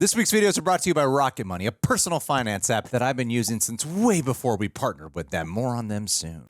This week's videos are brought to you by Rocket Money, a personal finance app that I've been using since way before we partnered with them. More on them soon.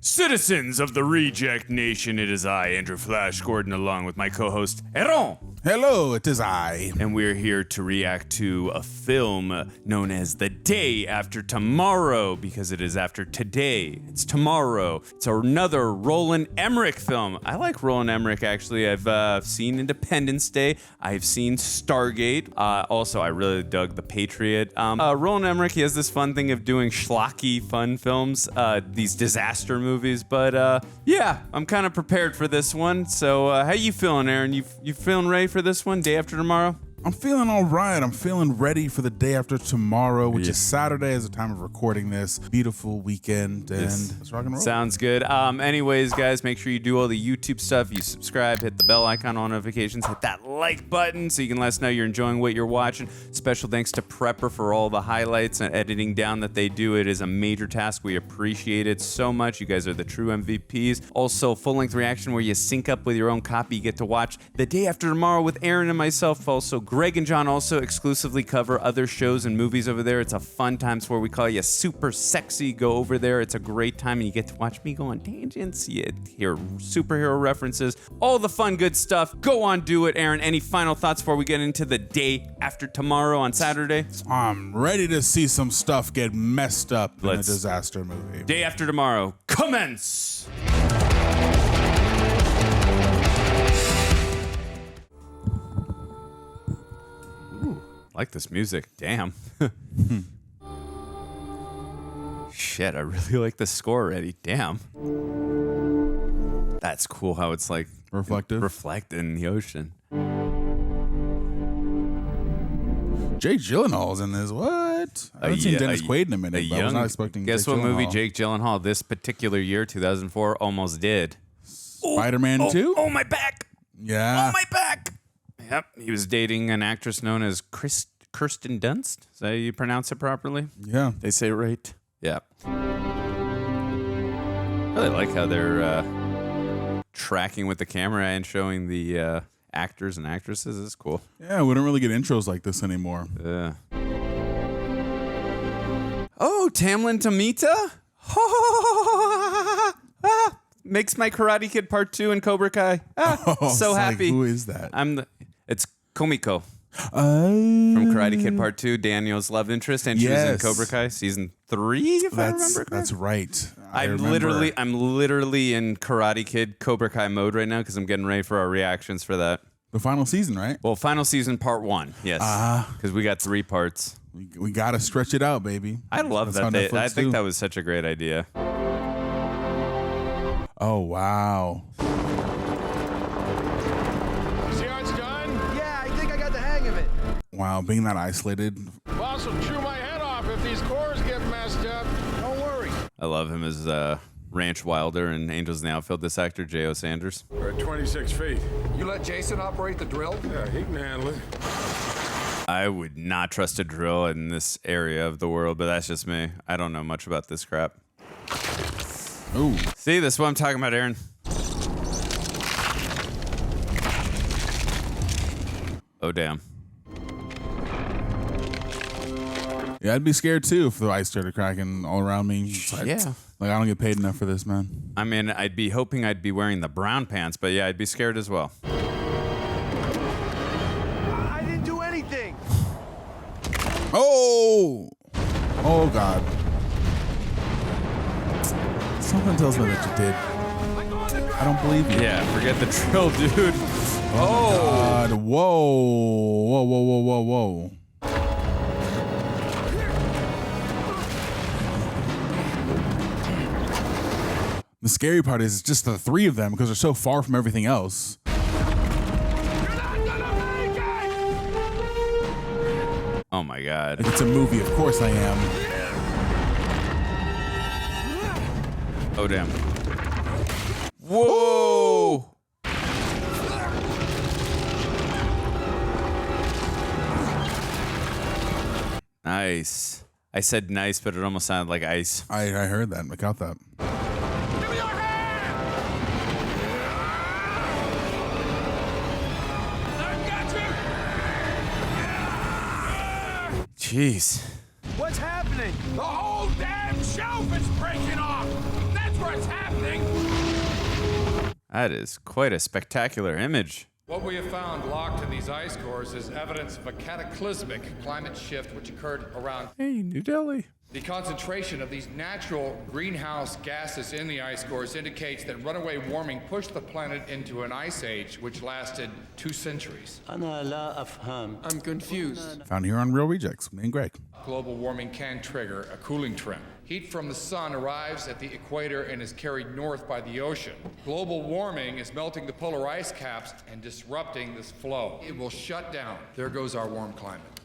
Citizens of the Reject Nation, it is I, Andrew Flash Gordon, along with my co-host, Aaron. Hello, it is I. And we're here to react to a film known as The Day After Tomorrow, because it is after today. It's tomorrow. It's another Roland Emmerich film. I like Roland Emmerich, actually. I've seen Independence Day. I've seen Stargate. Also, I really dug The Patriot. Roland Emmerich, he has this fun thing of doing schlocky fun films, these disaster movies. But yeah, I'm kind of prepared for this one. So how you feeling, Aaron? You feeling ready for this one, Day After Tomorrow? I'm feeling all right. I'm feeling ready for the day after tomorrow, which is Saturday as the time of recording this. Beautiful weekend, and let's rock and roll. Sounds good. Anyways, guys, make sure you do all the YouTube stuff. You subscribe, hit the bell icon on notifications, hit that like button so you can let us know you're enjoying what you're watching. Special thanks to Prepper for all the highlights and editing down that they do. It is a major task. We appreciate it so much. You guys are the true MVPs. Also, full-length reaction where you sync up with your own copy. You get to watch The Day After Tomorrow with Aaron and myself. Also, Greg and John also exclusively cover other shows and movies over there. It's a fun time where we call you super sexy. Go over there. It's a great time, and you get to watch me go on tangents. You hear superhero references, all the fun, good stuff. Go on, do it. Aaron, any final thoughts before we get into The Day After Tomorrow on Saturday? I'm ready to see some stuff get messed up in a disaster movie. Day After Tomorrow, commence! I like this music. Damn. Shit, I really like the score already. Damn. That's cool how it's like Reflective. Reflect in the ocean. Jake Gyllenhaal's in this. What? I haven't seen Dennis Quaid in a minute, but I was not expecting Guess Jake what movie Gyllenhaal. Jake Gyllenhaal this particular year, 2004, almost did? Spider-Man 2? Oh, my back. Yeah. Oh, my back. Yep, he was dating an actress known as Kirsten Dunst. Is that how you pronounce it properly? Yeah. They say it right. Yeah. I really like how they're tracking with the camera and showing the actors and actresses. It's cool. Yeah, we don't really get intros like this anymore. Yeah. Oh, Tamlin Tomita? Makes my Karate Kid Part 2 and Cobra Kai. So happy. Like, who is that? It's Komiko From from Karate Kid Part 2, Daniel's love interest, and she was in Cobra Kai season 3, if I remember correctly. That's right. I'm literally in Karate Kid Cobra Kai mode right now because I'm getting ready for our reactions for that. The final season, right? Well, final season Part 1, yes, because we got 3 parts. We got to stretch it out, baby. I love that. I think that was such a great idea. Oh, wow. See how it's done? Yeah, I think I got the hang of it. Wow, being that isolated. Boss will chew my head off if these cores get messed up. Don't worry. I love him as Ranch Wilder and Angels in the Outfield. This actor, J.O. Sanders. We're at 26 feet. You let Jason operate the drill? Yeah, he can handle it. I would not trust a drill in this area of the world, but that's just me. I don't know much about this crap. Ooh. See, that's what I'm talking about, Aaron. Oh, damn. Yeah, I'd be scared too if the ice started cracking all around me. It's like, Yeah. Like, I don't get paid enough for this, man. I mean, I'd be hoping I'd be wearing the brown pants, but yeah, I'd be scared as well. I didn't do anything. Oh! Oh, God. Something tells me that you did. I don't believe you. Yeah, forget the drill, dude. Oh, God. Whoa. Whoa, whoa, whoa, whoa, whoa. The scary part is just the 3 of them because they're so far from everything else. Oh, my God. If it's a movie, of course I am. Oh, damn. Whoa! Nice. I said nice, but it almost sounded like ice. I heard that. I got that. Jeez. What's happening? The whole damn shelf is breaking off! That's what's happening! That is quite a spectacular image. What we have found locked in these ice cores is evidence of a cataclysmic climate shift which occurred around. Hey, New Delhi. The concentration of these natural greenhouse gases in the ice cores indicates that runaway warming pushed the planet into an ice age which lasted 2 centuries. I'm confused. Found here on Real Rejects. Me and Greg. Global warming can trigger a cooling trend. Heat from the sun arrives at the equator and is carried north by the ocean. Global warming is melting the polar ice caps and disrupting this flow. It will shut down. There goes our warm climate.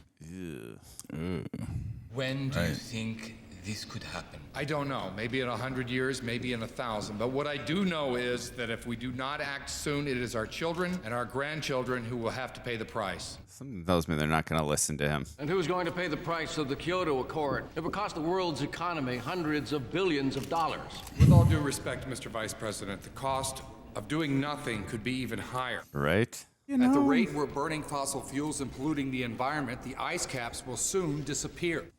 When do you think this could happen? I don't know. Maybe in 100 years, maybe in 1,000. But what I do know is that if we do not act soon, it is our children and our grandchildren who will have to pay the price. Something tells me they're not going to listen to him. And who's going to pay the price of the Kyoto Accord? It would cost the world's economy hundreds of billions of dollars. With all due respect, Mr. Vice President, the cost of doing nothing could be even higher. Right? At the rate we're burning fossil fuels and polluting the environment, the ice caps will soon disappear.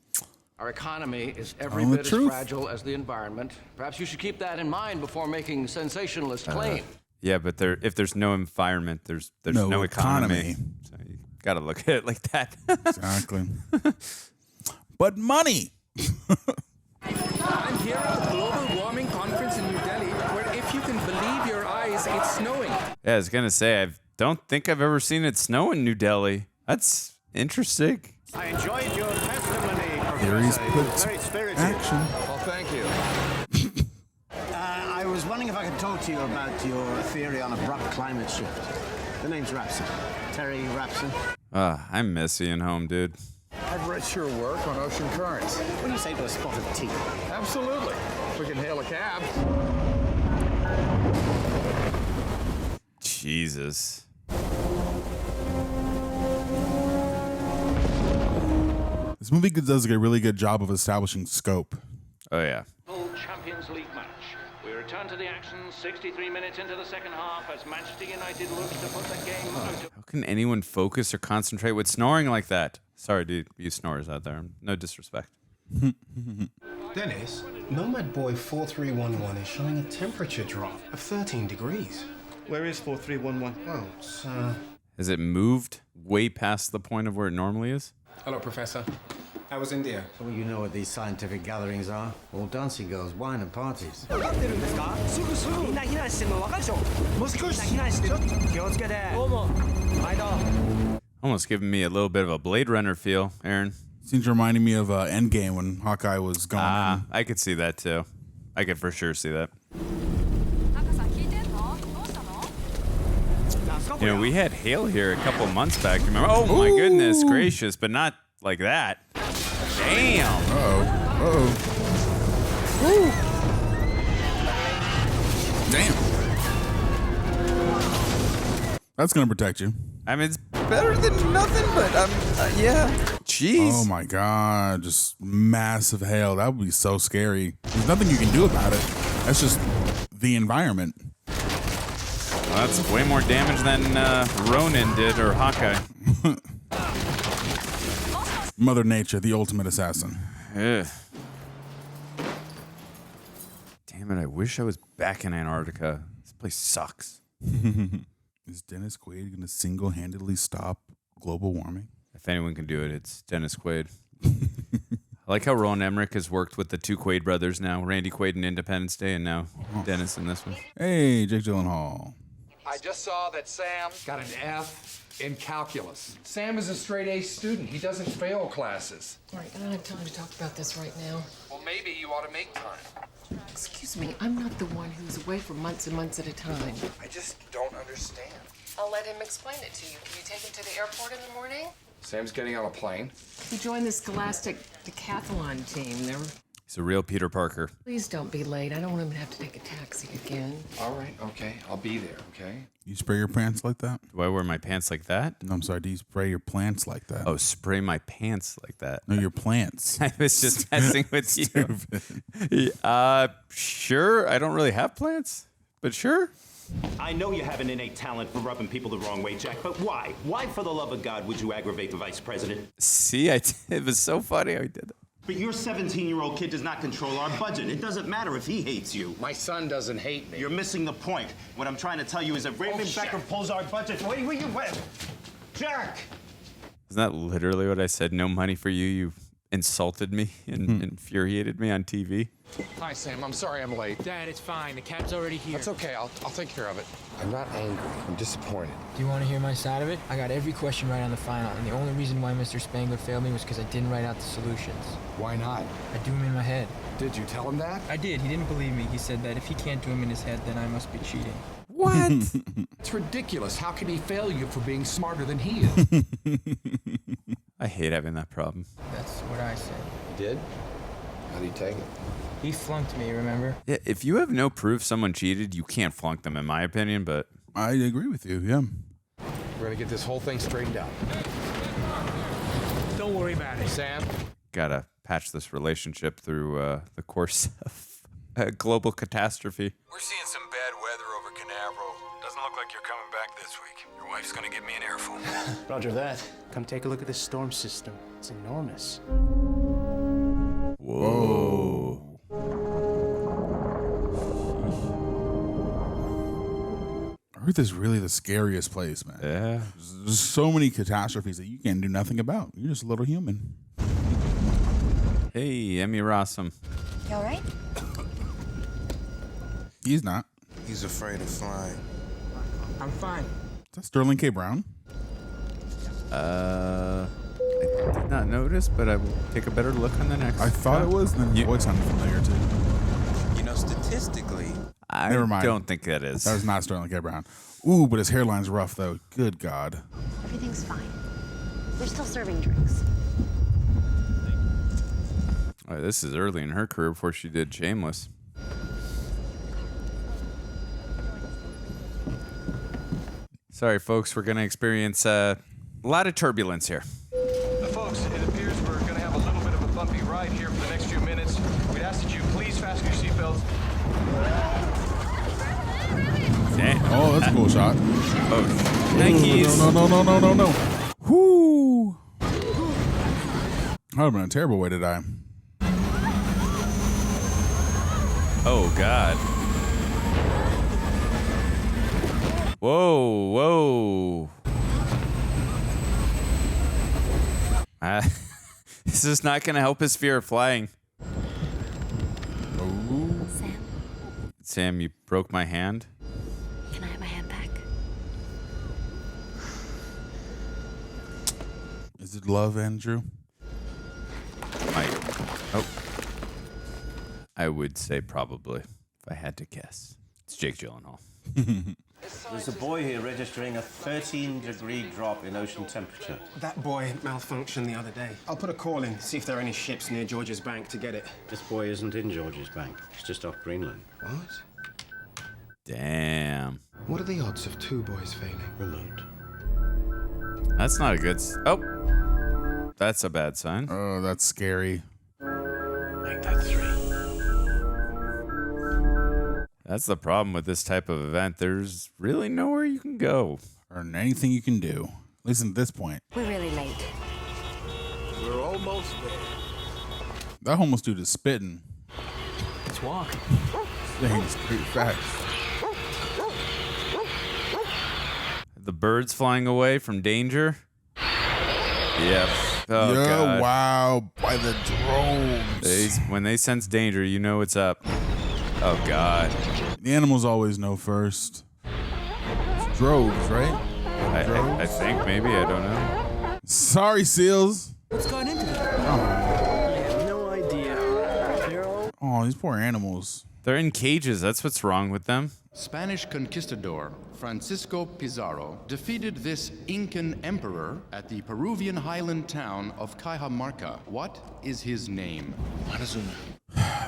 Our economy is every Telling the bit as truth. fragile as the environment. Perhaps you should keep that in mind before making sensationalist claims. Yeah, but if there's no environment, there's No no economy. economy. So you got to look at it like that. Exactly. But money. I'm here at the Global Warming Conference in New Delhi, where if you can believe your eyes, it's snowing. Yeah, I was going to say, I don't think I've ever seen it snow in New Delhi. That's interesting. I enjoyed your testimony, Theories Professor. It put was very spirited. action. Well, thank you. I was wondering if I could talk to you about your theory on abrupt climate shift. The name's Rapson. Terry Rapson. I miss Ian Holm, dude. I've read your work on ocean currents. What do you say to a spot of tea? Absolutely. We can hail a cab. Jesus. This movie does a really good job of establishing scope. Oh, yeah. Champions League match. We return to the action 63 minutes into the second half as Manchester United looks to put the game out of... How can anyone focus or concentrate with snoring like that? Sorry, dude, you snorers out there. No disrespect. Dennis, Nomad Boy 4311 is showing a temperature drop of 13 degrees. Where is 4311? Well, it's, Has it moved way past the point of where it normally is? Hello, Professor. How was India? Well, you know what these scientific gatherings are. All dancing girls, wine and parties. Almost giving me a little bit of a Blade Runner feel, Aaron. Seems reminding me of Endgame when Hawkeye was going in. I could see that too. I could for sure see that. You know, we had hail here a couple months back. Remember? Oh my goodness gracious, but not like that. Damn. Damn. That's gonna protect you. I mean, it's better than nothing, but yeah. Jeez. Oh my god, just massive hail. That would be so scary. There's nothing you can do about it. That's just the environment. Well, that's way more damage than Ronin did or Hawkeye. Mother Nature, the ultimate assassin. Ugh. Damn it, I wish I was back in Antarctica. This place sucks. Is Dennis Quaid going to single-handedly stop global warming? If anyone can do it, it's Dennis Quaid. I like how Roland Emmerich has worked with the two Quaid brothers now. Randy Quaid in Independence Day and now Dennis in this one. Hey, Jake Gyllenhaal. I just saw that Sam got an F in calculus. Sam is a straight A student. He doesn't fail classes. All right, I don't have time to talk about this right now. Well, maybe you ought to make time. Excuse me, I'm not the one who's away for months and months at a time. I just don't understand. I'll let him explain it to you. Can you take him to the airport in the morning? Sam's getting on a plane. He joined the Scholastic Decathlon team. He's a real Peter Parker. Please don't be late. I don't want him to have to take a taxi again. All right, okay. I'll be there, okay? You spray your pants like that? Do I wear my pants like that? No, I'm sorry. Do you spray your plants like that? Oh, spray my pants like that. No, your plants. I was just messing with you. Sure. I don't really have plants, but sure. I know you have an innate talent for rubbing people the wrong way, Jack, but why? Why, for the love of God, would you aggravate the vice president? See, it was so funny how he did that. But your 17-year-old kid does not control our budget. It doesn't matter if he hates you. My son doesn't hate me. You're missing the point. What I'm trying to tell you is that Raymond Becker pulls our budget. Wait, where you went? Jack! Isn't that literally what I said? No money for you. You insulted me and infuriated me on TV. Hi, Sam. I'm sorry I'm late. Dad, it's fine. The cab's already here. That's okay. I'll take care of it. I'm not angry. I'm disappointed. Do you want to hear my side of it? I got every question right on the final, and the only reason why Mr. Spangler failed me was because I didn't write out the solutions. Why not? I do them in my head. Did you tell him that? I did. He didn't believe me. He said that if he can't do them in his head, then I must be cheating. What? It's ridiculous. How can he fail you for being smarter than he is? I hate having that problem. That's what I said. You did? How do you take it? He flunked me, remember? Yeah, if you have no proof someone cheated, you can't flunk them, in my opinion, but... I agree with you, yeah. We're going to get this whole thing straightened out. Don't worry about it. Sam? Gotta patch this relationship through the course of a global catastrophe. We're seeing some bad weather over Canaveral. Doesn't look like you're coming back this week. Your wife's gonna give me an earful. Roger that. Come take a look at this storm system. It's enormous. Whoa. Earth is really the scariest place, man. Yeah. There's so many catastrophes that you can do nothing about. You're just a little human. Hey, Emmy Rossum. You all right? He's not. He's afraid of flying. I'm fine. Is that Sterling K. Brown? I did not notice, but I will take a better look on the next. I thought it was, and then his voice sounded familiar too. You know, statistically, Never mind. Don't think that is. That was not Sterling K. Brown. Ooh, but his hairline's rough though. Good God. Everything's fine. They're still serving drinks. Oh, this is early in her career before she did Shameless. Sorry, folks. We're going to experience a lot of turbulence here. Folks, it appears we're going to have a little bit of a bumpy ride here for the next few minutes. We'd ask that you please fasten your seatbelts. Damn. Oh, that's a cool shot. Oh, Nikes. No. Whoo. That would have been a terrible way to die. Oh, God. Whoa. This is not going to help his fear of flying. Sam, you broke my hand. Can I have my hand back? Is it love, Andrew? I would say probably, if I had to guess. It's Jake Gyllenhaal. There's a boy here registering a 13-degree drop in ocean temperature. That boy malfunctioned the other day. I'll put a call in, see if there are any ships near George's Bank to get it. This boy isn't in George's Bank. He's just off Greenland. What? Damn. What are the odds of two boys failing? Remote. That's not a good... Oh. That's a bad sign. Oh, that's scary. Make that 3. That's the problem with this type of event. There's really nowhere you can go. Or anything you can do. At least at this point. We're really late. We're almost there. That homeless dude is spitting. Let's walk. Dang, he's pretty fast. The birds flying away from danger. Yep. Oh, yeah, God. wow. By the droves. When they sense danger, you know what's up. Oh, God. The animals always know first. It's droves, right? I think maybe. I don't know. Sorry, seals. What's gone into that? I have no idea. Oh, these poor animals. They're in cages. That's what's wrong with them. Spanish conquistador Francisco Pizarro defeated this Incan emperor at the Peruvian highland town of Cajamarca. What is his name? Montezuma.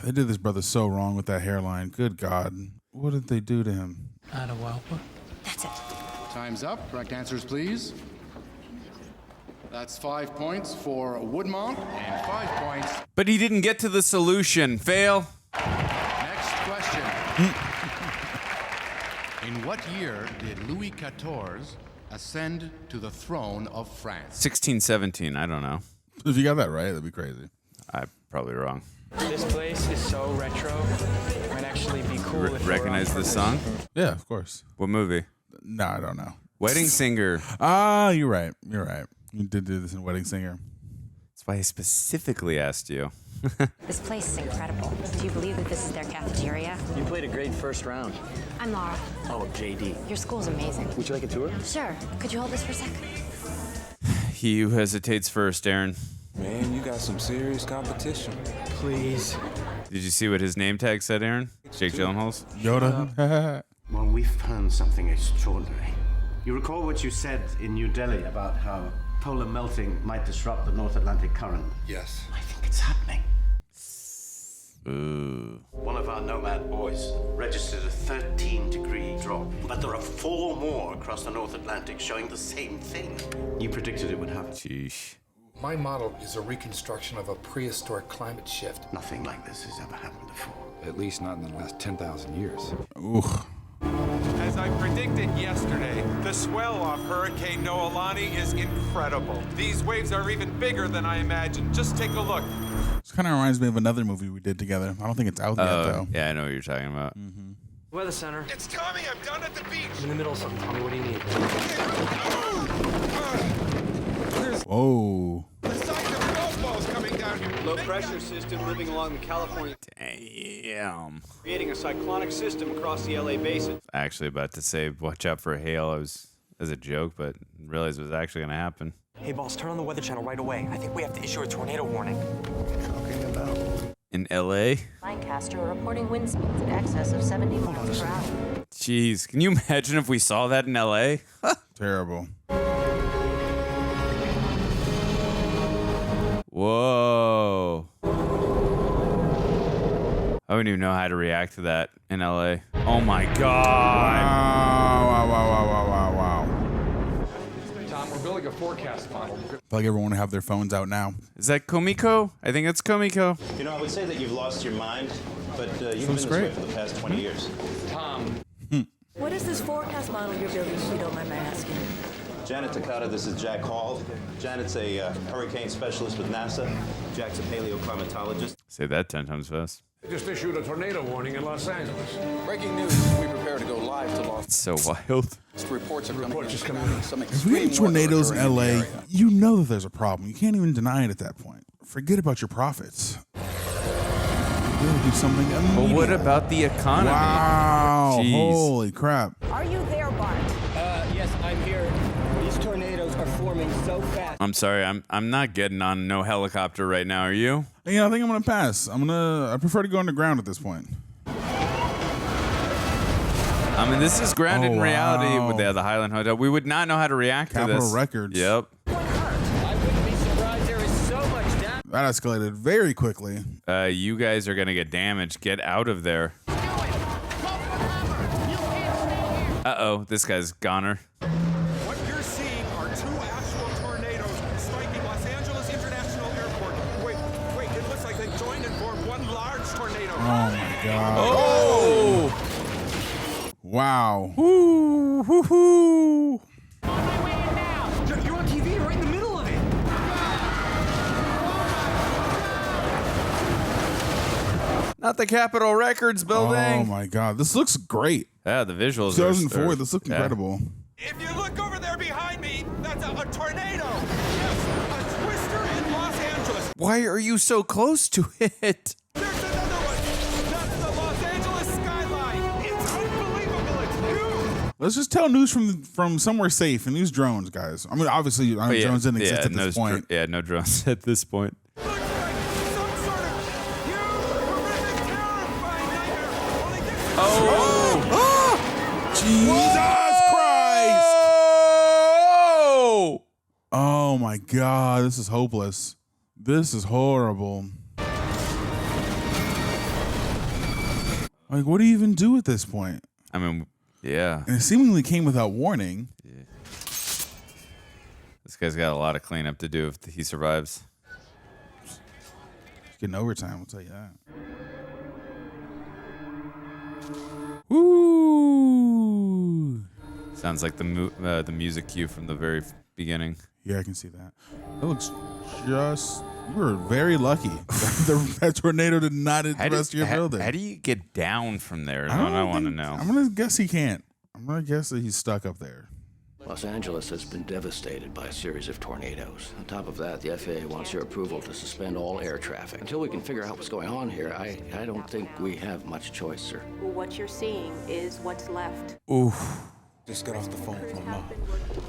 They did this brother so wrong with that hairline. Good God. What did they do to him? Atahualpa. That's it. Time's up. Correct answers, please. That's 5 points for Woodmont and 5 points. But he didn't get to the solution. Fail. Next question. In What year did Louis XIV ascend to the throne of France? 1617. I don't know. If you got that right, that'd be crazy. I'm probably wrong. This place is so retro. It might actually be cool if Recognize this song? Yeah, of course. What movie? No, I don't know. Wedding Singer. Ah, you're right. You're right. You did do this in Wedding Singer. That's why I specifically asked you. This place is incredible. Do you believe that this is their cafeteria? You played a great first round. I'm Laura. Oh, JD. Your school's amazing. Would you like a tour? Sure. Could you hold this for a sec? He who hesitates first, Aaron. Man, you got some serious competition. Please. Did you see what his name tag said, Aaron? Jake Gyllenhaal's? Yoda. Well, we've found something extraordinary. You recall what you said in New Delhi about how polar melting might disrupt the North Atlantic current? Yes. I think it's happening. Ooh. One of our nomad boys registered a 13-degree drop, but there are 4 more across the North Atlantic showing the same thing. You predicted it would happen. Sheesh. My model is a reconstruction of a prehistoric climate shift. Nothing like this has ever happened before. At least not in the last 10,000 years. Ooh. As I predicted yesterday, the swell off Hurricane Noelani is incredible. These waves are even bigger than I imagined. Just take a look. This kind of reminds me of another movie we did together. I don't think it's out yet, though. Yeah, I know what you're talking about. Weather center. It's Tommy, I'm down at the beach. I'm in the middle of something. Tell me, what do you need? Whoa. The size of golf balls coming down here. Low pressure system moving along the California. Damn. Creating a cyclonic system across the LA basin. Actually about to say, watch out for hail. I was as a joke, but realized it was actually going to happen. Hey, boss, turn on the weather channel right away. I think we have to issue a tornado warning. What are you talking about? In L.A.? Lancaster reporting wind speeds in excess of 70 miles per hour. Jeez, can you imagine if we saw that in L.A.? Terrible. Whoa. I wouldn't even know how to react to that in LA. Oh my God. Wow. Tom, we're building a forecast model. I feel like everyone will have their phones out now. Is that Komiko? I think it's Komiko. You know, I would say that you've lost your mind, but you've been Sounds this great. way for the past 20 years. Tom, What is this forecast model you're building, if you don't mind my asking? Janet Takata, this is Jack Hall. Janet's a hurricane specialist with NASA. Jack's a paleoclimatologist. Say that 10 times fast. They just issued a tornado warning in Los Angeles. Breaking news. We prepare to go live to Los It's so wild. Reports are coming in. Some If we get tornadoes in LA, you know that there's a problem. You can't even deny it at that point. Forget about your profits. We'll do something immediate. But what about the economy? Wow. Jeez. Holy crap. Are you there, Bart? Yes, I'm here. These tornadoes are forming so fast. I'm sorry, I'm not getting on no helicopter right now, are you? Yeah, I think I'm gonna pass. I prefer to go underground at this point. I mean, this is grounded in reality with the Highland Hotel. We would not know how to react to this. Capitol Records. Yep. I wouldn't be surprised there is so much damage. That escalated very quickly. You guys are gonna get damaged. Get out of there. Uh-oh, this guy's goner. What you're seeing are 2 actual tornadoes striking Los Angeles International Airport. Wait, it looks like they joined and formed one large tornado. Oh my God. Oh! Wow. Woo, hoo, hoo. You're on TV right in the middle of it. Not the Capitol Records building. Oh my God. This looks great. Yeah, the visuals 2004. are This looks incredible. If you look over there behind me, that's a tornado. Yes, a twister in Los Angeles. Why are you so close to it? There's another one. That's the Los Angeles skyline. It's unbelievable. It's huge. Let's just tell news from somewhere safe and use drones, guys. I mean, obviously, drones didn't exist at this point. No drones at this point. Looks like some sort of huge, horrific, terrifying nightmare. Only this is Jesus Christ! Oh my God, this is hopeless. This is horrible. Like, what do you even do at this point? I mean, yeah. And it seemingly came without warning. Yeah. This guy's got a lot of cleanup to do if he survives. He's getting overtime, I'll tell you that. Woo! Sounds like the music cue from the very beginning. Yeah, I can see that. That looks just... You were very lucky. That tornado did not hit the rest of your building. How do you get down from there? Is what I want to know. I'm going to guess he can't. I'm going to guess that he's stuck up there. Los Angeles has been devastated by a series of tornadoes. On top of that, the FAA wants your approval to suspend all air traffic. Until we can figure out what's going on here, I don't think we have much choice, sir. What you're seeing is what's left. Oof. Just got off the phone with my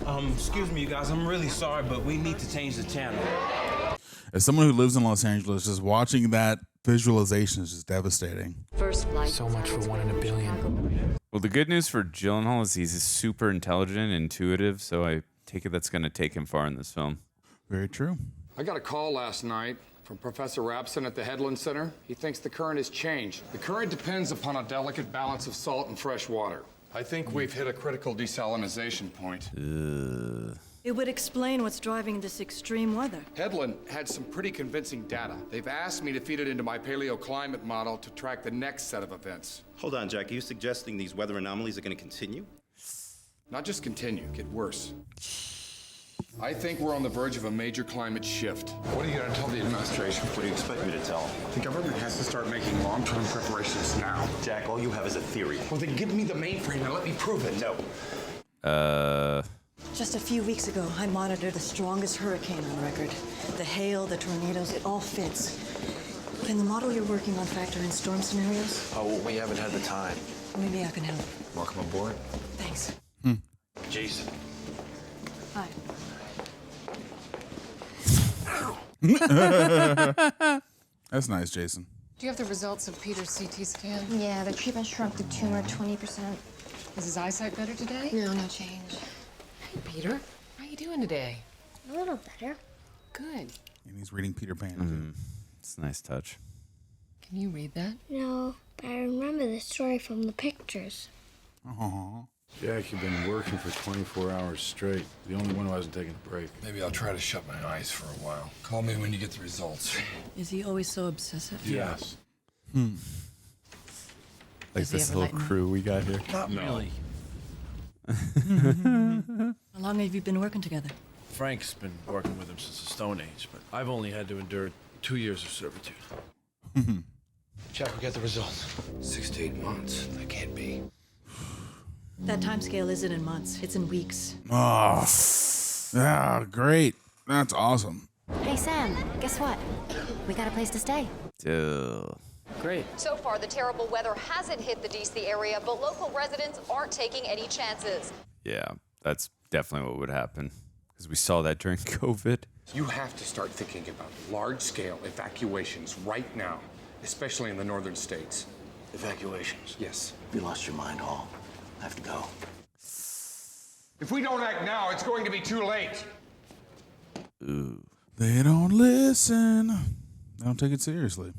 mom. Excuse me, you guys. I'm really sorry, but we need to change the channel. As someone who lives in Los Angeles, just watching that visualization is just devastating. First flight. So much for 1 in a billion. Well, the good news for Gyllenhaal is he's super intelligent, intuitive, so I take it that's going to take him far in this film. Very true. I got a call last night from Professor Rapson at the Headland Center. He thinks the current has changed. The current depends upon a delicate balance of salt and fresh water. I think we've hit a critical desalinization point. It would explain what's driving this extreme weather. Headland had some pretty convincing data. They've asked me to feed it into my paleoclimate model to track the next set of events. Hold on, Jack. Are you suggesting these weather anomalies are going to continue? Not just continue, get worse. I think we're on the verge of a major climate shift. What are you going to tell the administration? What do you expect me to tell them? The government has to start making long-term preparations now. Jack, all you have is a theory. Well, then give me the mainframe and let me prove it. No. Just a few weeks ago, I monitored the strongest hurricane on record. The hail, the tornadoes, it all fits. Can the model you're working on factor in storm scenarios? Oh, we haven't had the time. Maybe I can help. Welcome aboard. Thanks. Jason. Hi. That's nice, Jason. Do you have the results of Peter's CT scan? Yeah, the treatment shrunk the tumor 20%. Is his eyesight better today? No, no change. Hey, Peter. How you doing today? A little better. Good. And he's reading Peter Pan. It's a nice touch. Can you read that? No, but I remember the story from the pictures. Aww. Jack, you've been working for 24 hours straight. The only one who hasn't taken a break. Maybe I'll try to shut my eyes for a while. Call me when you get the results. Is he always so obsessive? Yes. Like Does he this ever little lighten up? crew we got here. Not really. How long have you been working together? Frank's been working with him since the Stone Age, but I've only had to endure 2 years of servitude. Jack, we got the results. 6 to 8 months. That can't be. That time scale isn't in months, it's in weeks. Oh, yeah, great. That's awesome. Hey, Sam, guess what? We got a place to stay. Great. So far, the terrible weather hasn't hit the D.C. area, but local residents aren't taking any chances. Yeah, that's definitely what would happen. Because we saw that during COVID. You have to start thinking about large-scale evacuations right now, especially in the northern states. Evacuations? Yes. You lost your mind, Hall. I have to go. If we don't act now, it's going to be too late. Ooh. They don't listen. They don't take it seriously.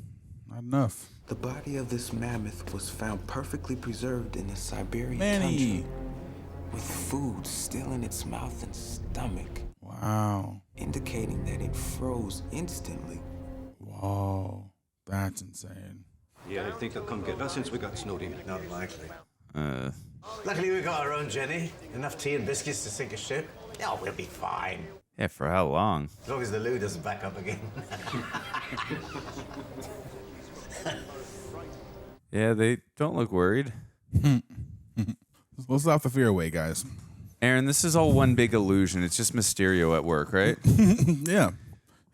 Not enough. The body of this mammoth was found perfectly preserved in the Siberian Manny. tundra, with food still in its mouth and stomach. Wow. Indicating that it froze instantly. Whoa. That's insane. Yeah, I think they'll come get us since we got snowed in. Not likely. Luckily we got our own Jenny. Enough tea and biscuits to sink a ship. Oh, we'll be fine. Yeah, for how long? As long as the loo doesn't back up again. Yeah, they don't look worried. Let's laugh the fear away, guys. Aaron, this is all one big illusion. It's just Mysterio at work, right? Yeah.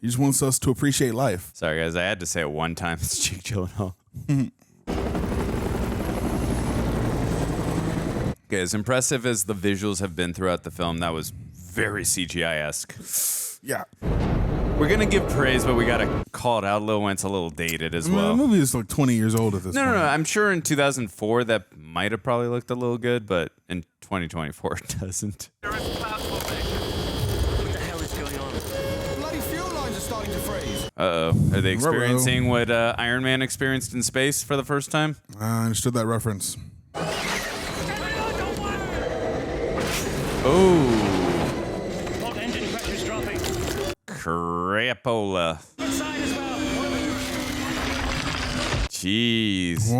He just wants us to appreciate life. Sorry, guys. I had to say it one time. It's Jake Gyllenhaal. Okay, as impressive as the visuals have been throughout the film, that was very CGI-esque. Yeah. We're going to give praise, but we got to call it out a little when it's a little dated as well. The movie is like 20 years old at this point. No. I'm sure in 2004 that might have probably looked a little good, but in 2024 it doesn't. What the hell is going on? Bloody fuel lines are starting to freeze. Uh-oh. Are they experiencing what Iron Man experienced in space for the first time? I understood that reference. Oh. Both engine pressure's dropping. Crapola. Inside as well. Oh Jeez.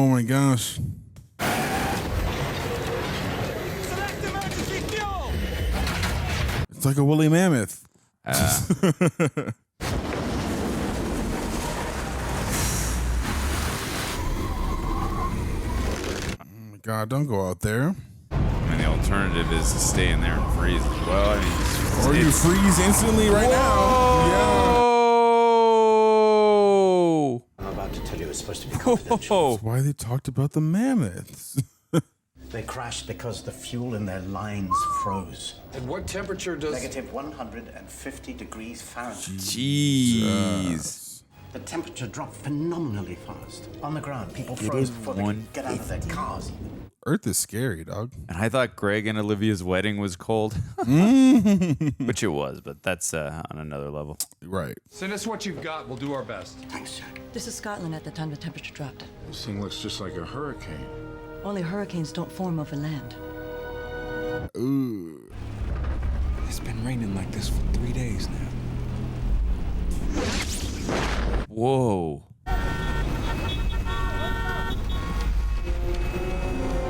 my gosh. Select emergency It's like a woolly mammoth. Oh my God, don't go out there. I mean, the alternative is to stay in there and freeze as well. I mean, or you freeze instantly right now. Yeah. I'm about to tell you it's supposed to be confidential. That's why they talked about the mammoths. They crashed because the fuel in their lines froze. At what temperature does... Negative 150 degrees Fahrenheit. Jeez. The temperature dropped phenomenally fast. On the ground, people froze before they could get out of their cars. Earth is scary, dog. And I thought Greg and Olivia's wedding was cold. Which it was, but that's on another level. Right. Send us what you've got. We'll do our best. Thanks, Jack. This is Scotland at the time the temperature dropped. This thing looks just like a hurricane. Only hurricanes don't form over land. Ooh. It's been raining like this for 3 days now. Whoa.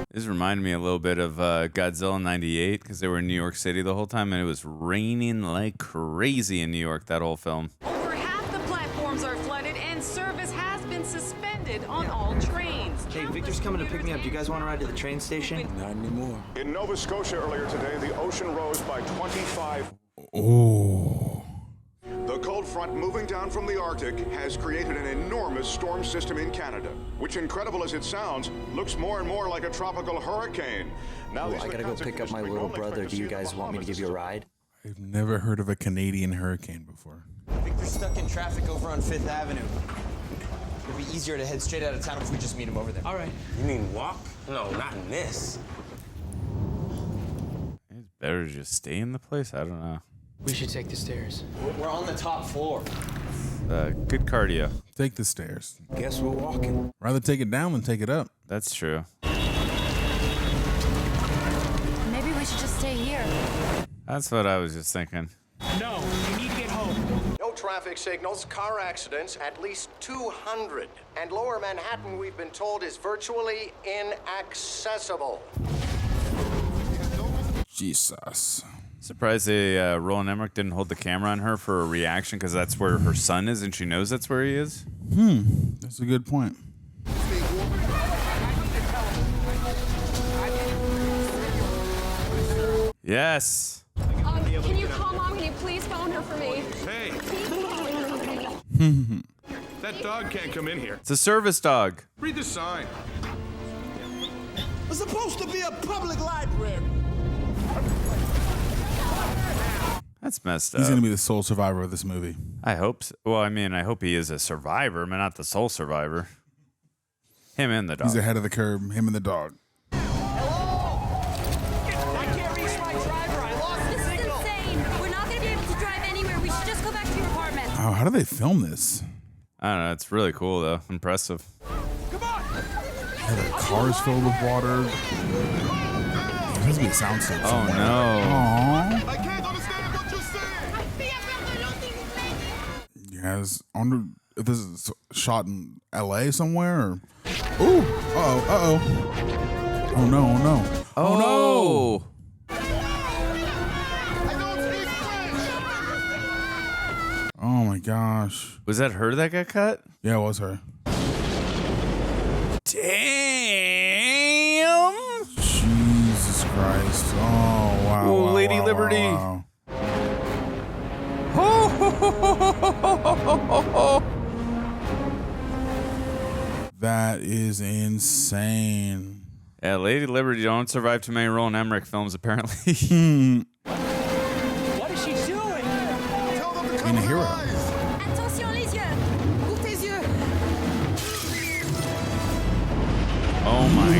This reminded me a little bit of Godzilla '98 because they were in New York City the whole time and it was raining like crazy in New York, that whole film. Over half the platforms are flooded and service has been suspended on all trains. Hey, Victor's coming to pick me up. Do you guys want to ride to the train station? Not anymore. In Nova Scotia earlier today, the ocean rose by 25. Oh. The cold front moving down from the Arctic has created an enormous storm system in Canada, which, incredible as it sounds, looks more and more like a tropical hurricane. Now I gotta go pick up my little brother. Do you guys want me to give you a ride? I've never heard of a Canadian hurricane before. Victor's stuck in traffic over on 5th Avenue. It'd be easier to head straight out of town if we just meet him over there. All right. You mean walk? No, not in this. It's better to just stay in the place. I don't know. We should take the stairs. We're on the top floor. Good cardio. Take the stairs. Guess we're walking. Rather take it down than take it up. That's true. Maybe we should just stay here. That's what I was just thinking. No, you need to get home. No traffic signals, car accidents, at least 200. And Lower Manhattan, we've been told, is virtually inaccessible. Jesus. Surprised Roland Emmerich didn't hold the camera on her for a reaction because that's where her son is and she knows that's where he is. That's a good point. Yes. Can you call Mom? Can you please phone her for me? Hey, that dog can't come in here. It's a service dog. Read the sign. It's supposed to be a public library. That's messed up. He's going to be the sole survivor of this movie. I hope so. Well, I mean, I hope he is a survivor, but not the sole survivor. Him and the dog. He's ahead of the curve, him and the dog. I can't reach my driver. I lost the signal. This is insane. We're not going to be able to drive anywhere. We should just go back to your apartment. Oh, how do they film this? I don't know. It's really cool, though. Impressive. Yeah, the car's filled with water. It doesn't make sound so. Oh, no. Aww. I can't understand what you're saying. Yes. I wonder if this is shot in LA somewhere or. Ooh. Uh-oh. Oh no, oh no. Oh, no. Oh my gosh. Was that her that got cut? Yeah, it was her. Damn. Jesus Christ. Oh wow. Oh, wow, Lady wow, Liberty. wow, wow. That is insane. Yeah, Lady Liberty don't survive too many Roland Emmerich films, apparently. What is she doing? Tell them to Being a hero. Attention les yeux. Ouvre tes yeux. Oh my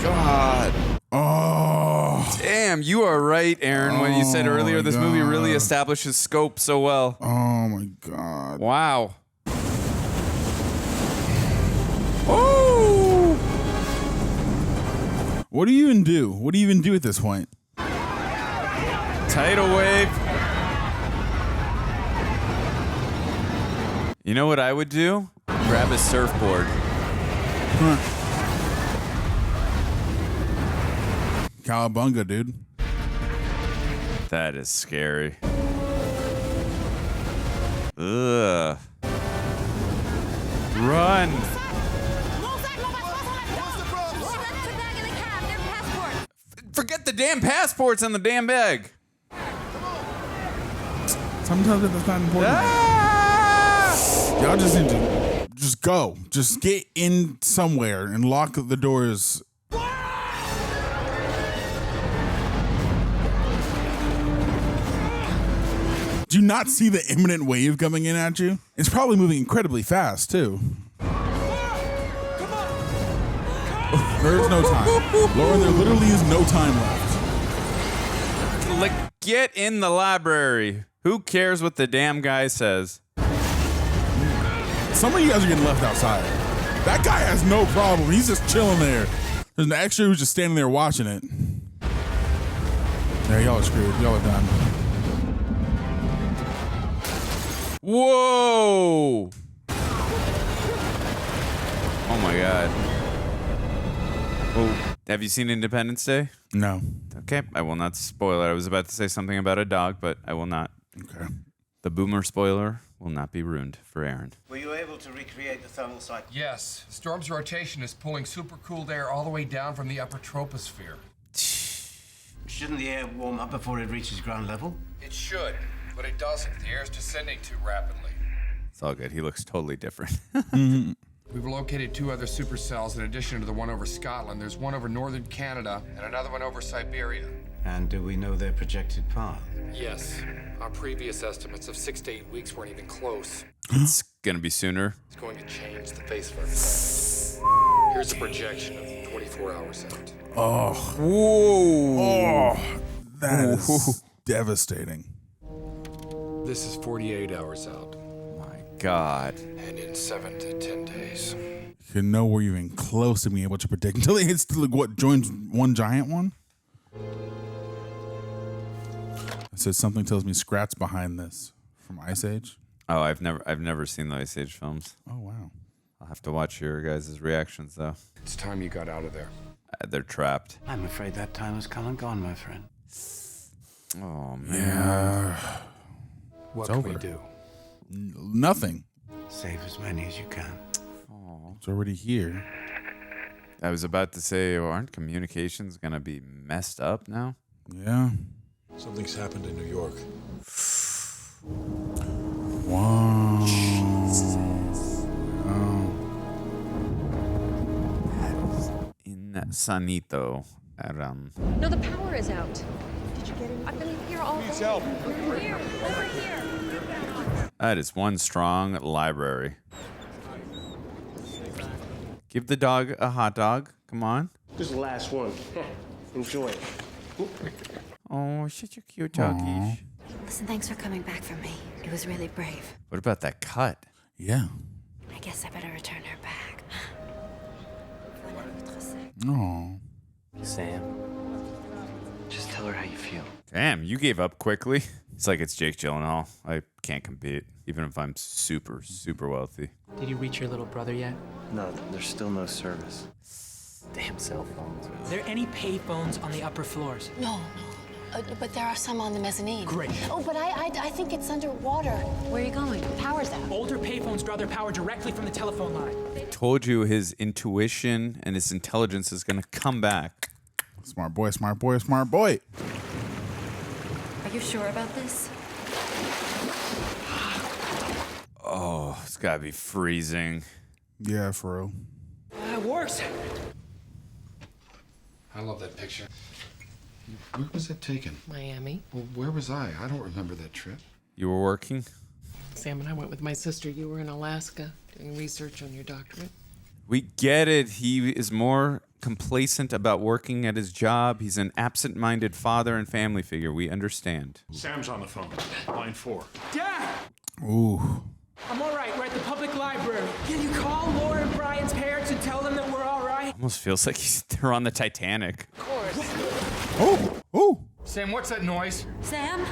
God. Oh. Damn, you are right, Aaron, when you said earlier this movie really establishes scope so well. Oh my God. Wow. Oh! What do you even do? What do you even do at this point? Tidal wave. You know what I would do? Grab a surfboard. Cowabunga, dude. That is scary. Ugh. Run. Forget the damn passports in the damn bag. Sometimes it's not important. Y'all just need to just go. Just get in somewhere and lock the doors. Do you not see the imminent wave coming in at you? It's probably moving incredibly fast, too. There's no time. Lauren, there literally is no time left. Like, get in the library. Who cares what the damn guy says? Some of you guys are getting left outside. That guy has no problem. He's just chilling there. There's an extra who's just standing there watching it. Yeah, y'all are screwed. Y'all are done. Whoa! Oh my god. Oh, have you seen Independence Day? No. Okay, I will not spoil it. I was about to say something about a dog, but I will not. Okay. The boomer spoiler will not be ruined for Aaron. Were you able to recreate the thermal cycle? Yes. The storm's rotation is pulling supercooled air all the way down from the upper troposphere. Shouldn't the air warm up before it reaches ground level? It should, but it doesn't. The air's descending too rapidly. It's all good. He looks totally different. We've located 2 other supercells in addition to the one over Scotland. There's one over northern Canada and another one over Siberia. And do we know their projected path? Yes. Our previous estimates of 6 to 8 weeks weren't even close. It's gonna be sooner. It's going to change the face of our planet. Here's a projection of 24 hours out. Oh. Whoa. Oh. That is devastating. This is 48 hours out. God. And in 7 to 10 days. You know we're even close to being able to predict until it hits like what joins one giant one. It says something tells me Scrat's behind this from Ice Age. Oh, I've never seen the Ice Age films. Oh wow. I'll have to watch your guys' reactions though. It's time you got out of there. They're trapped. I'm afraid that time has come and gone, my friend. Oh man. Yeah. What It's can over. we do? Nothing. Save as many as you can. Oh. It's already here. I was about to say, aren't communications gonna be messed up now? Yeah. Something's happened in New York. Wow. In Sanito, Aram. No, the power is out. Did you get it? I've been here all day. Needs help. Over here. That is one strong library. Give the dog a hot dog. Come on. This is the last one. Enjoy it. Oh, such a cute doggy. Listen, thanks for coming back for me. It was really brave. What about that cut? Yeah. I guess I better return her back. Oh. Sam, just tell her how you feel. Damn, you gave up quickly. It's like it's Jake Gyllenhaal. I can't compete, even if I'm super, super wealthy. Did you reach your little brother yet? No, there's still no service. Damn cell phones. Are there any pay phones on the upper floors? No. But there are some on the mezzanine. Great. Oh, but I think it's underwater. Where are you going? Power's out. Older payphones draw their power directly from the telephone line. Told you his intuition and his intelligence is gonna come back. Smart boy, smart boy, smart boy. Are you sure about this? Oh, it's gotta be freezing. Yeah, for real. It works. I love that picture. Where was that taken? Miami. Well, where was I? I don't remember that trip. You were working? Sam and I went with my sister. You were in Alaska doing research on your doctorate. We get it. He is more complacent about working at his job. He's an absent-minded father and family figure. We understand. Sam's on the phone. Line 4. Dad! Ooh. I'm all right. We're at the public library. Can you call Laura and Brian's parents and tell them that we're all right? Almost feels like they're on the Titanic. Of course. Oh. Sam, what's that noise? Sam?